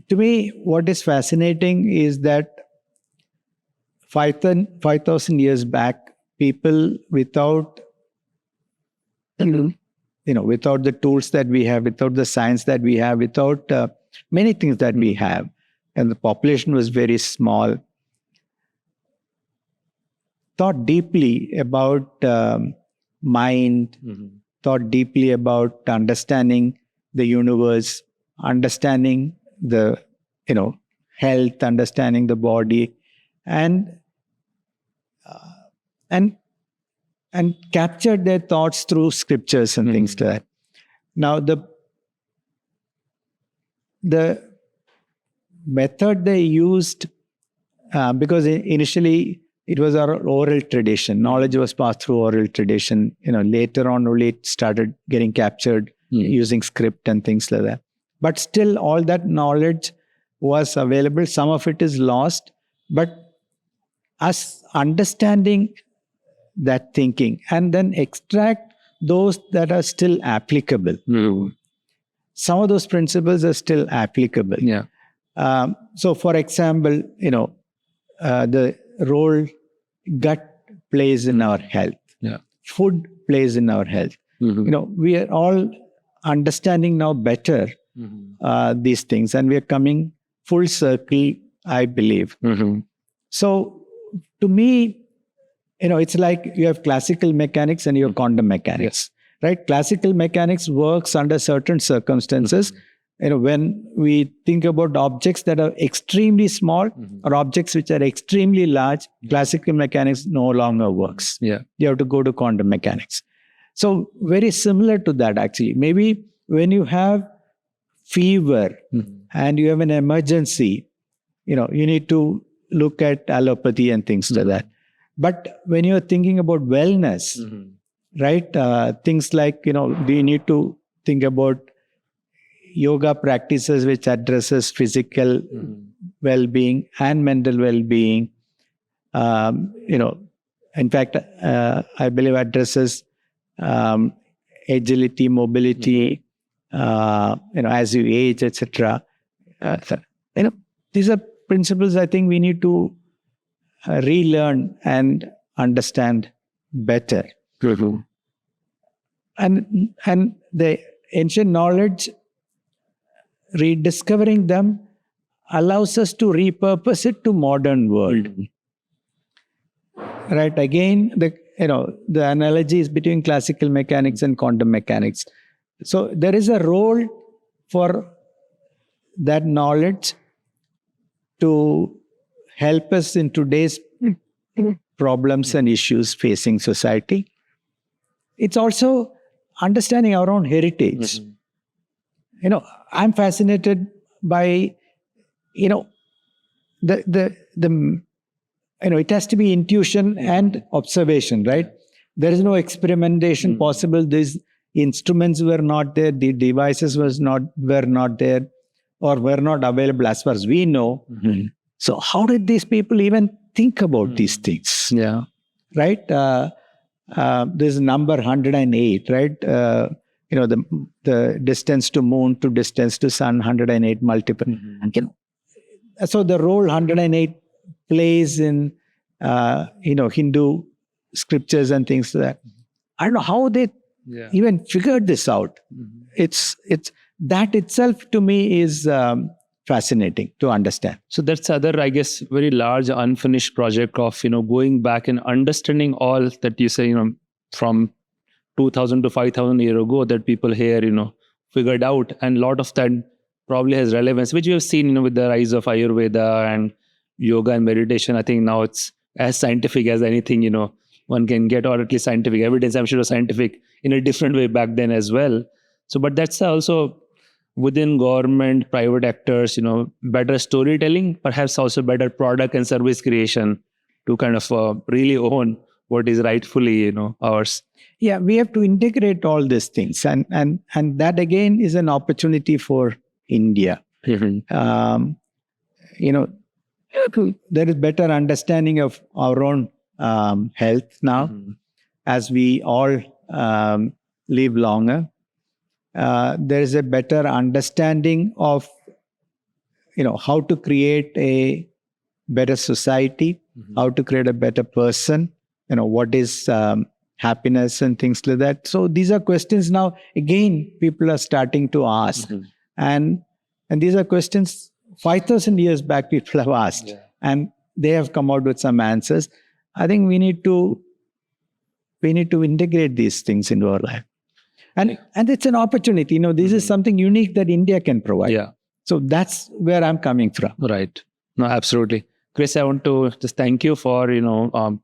A: to me, what is fascinating is that 5,000 years back, people without, without the tools that we have, without the science that we have, without many things that we have, and the population was very small, thought deeply about mind, thought deeply about understanding the universe, understanding the health, understanding the body, and captured their thoughts through scriptures and things like that. Now the method they used, because initially it was our oral tradition, knowledge was passed through oral tradition. Later on only it started getting captured using script and things like that. But still, all that knowledge was available. Some of it is lost, but us understanding that thinking and then extract those that are still applicable. Some of those principles are still applicable.
B: Yeah.
A: So, for example, the role gut plays in our health.
B: Yeah.
A: Food plays in our health. We are all understanding now better these things, and we are coming full circle, I believe. So to me, it's like you have classical mechanics and you have quantum mechanics, right? Classical mechanics works under certain circumstances. When we think about objects that are extremely small or objects which are extremely large, classical mechanics no longer works.
B: Yeah.
A: You have to go to quantum mechanics. So very similar to that, actually. Maybe when you have fever and you have an emergency, you need to look at allopathy and things like that. But when you're thinking about wellness, right, things like, do you need to think about yoga practices which addresses physical well-being and mental well-being? In fact, I believe addresses agility, mobility, as you age, etc. These are principles I think we need to relearn and understand better. And the ancient knowledge, rediscovering them allows us to repurpose it to modern world. Right? Again, the analogy is between classical mechanics and quantum mechanics. So there is a role for that knowledge to help us in today's problems and issues facing society. It's also understanding our own heritage. I'm fascinated by, it has to be intuition and observation, right? There is no experimentation possible. These instruments were not there. The devices were not there, or were not available as far as we know. So how did these people even think about these things?
B: Yeah.
A: Right? This number 108, right? The distance to moon to distance to sun, 108 multiple. So the role 108 plays in Hindu scriptures and things like that. I don't know how they even figured this out. It's that itself to me is fascinating to understand.
B: So that's other, I guess, very large unfinished project of going back and understanding all that you say from 2000 to 5000 years ago that people here figured out, and a lot of that probably has relevance, which we have seen with the rise of Ayurveda and yoga and meditation. I think now it's as scientific as anything one can get, or at least scientific evidence. I'm sure was scientific in a different way back then as well. So, but that's also within government, private actors, better storytelling, perhaps also better product and service creation to kind of really own what is rightfully ours.
A: Yeah, we have to integrate all these things, and that again is an opportunity for India. There is better understanding of our own health now, as we all live longer. There is a better understanding of how to create a better society, how to create a better person, what is happiness and things like that. So these are questions now, again, people are starting to ask. And these are questions 5,000 years back people have asked. And they have come out with some answers. I think we need to integrate these things into our life. And it's an opportunity. This is something unique that India can provide.
B: Yeah.
A: So that's where I'm coming from.
B: Right. No, absolutely. Kris, I want to just thank you for,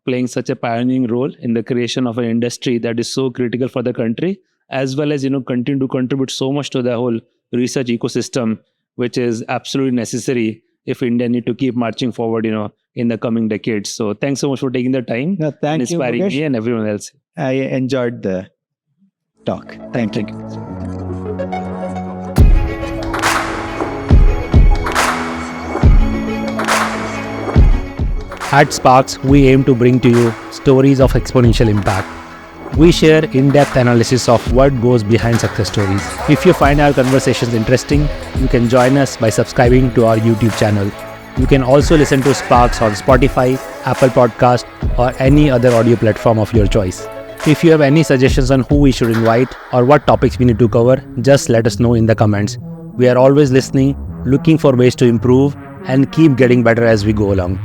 B: playing such a pioneering role in the creation of an industry that is so critical for the country, as well as, continue to contribute so much to the whole research ecosystem, which is absolutely necessary if India need to keep marching forward, in the coming decades. So thanks so much for taking the time.
A: No, thank
B: and
A: you,
B: inspiring
A: Mukesh.
B: me and everyone else.
A: I enjoyed the talk. Thank you.
C: At SparX, we aim to bring to you stories of exponential impact. We share in-depth analysis of what goes behind success stories. If you find our conversations interesting, you can join us by subscribing to our YouTube channel. You can also listen to SparX on Spotify, Apple Podcast, or any other audio platform of your choice. If you have any suggestions on who we should invite or what topics we need to cover, just let us know in the comments. We are always listening, looking for ways to improve, and keep getting better as we go along.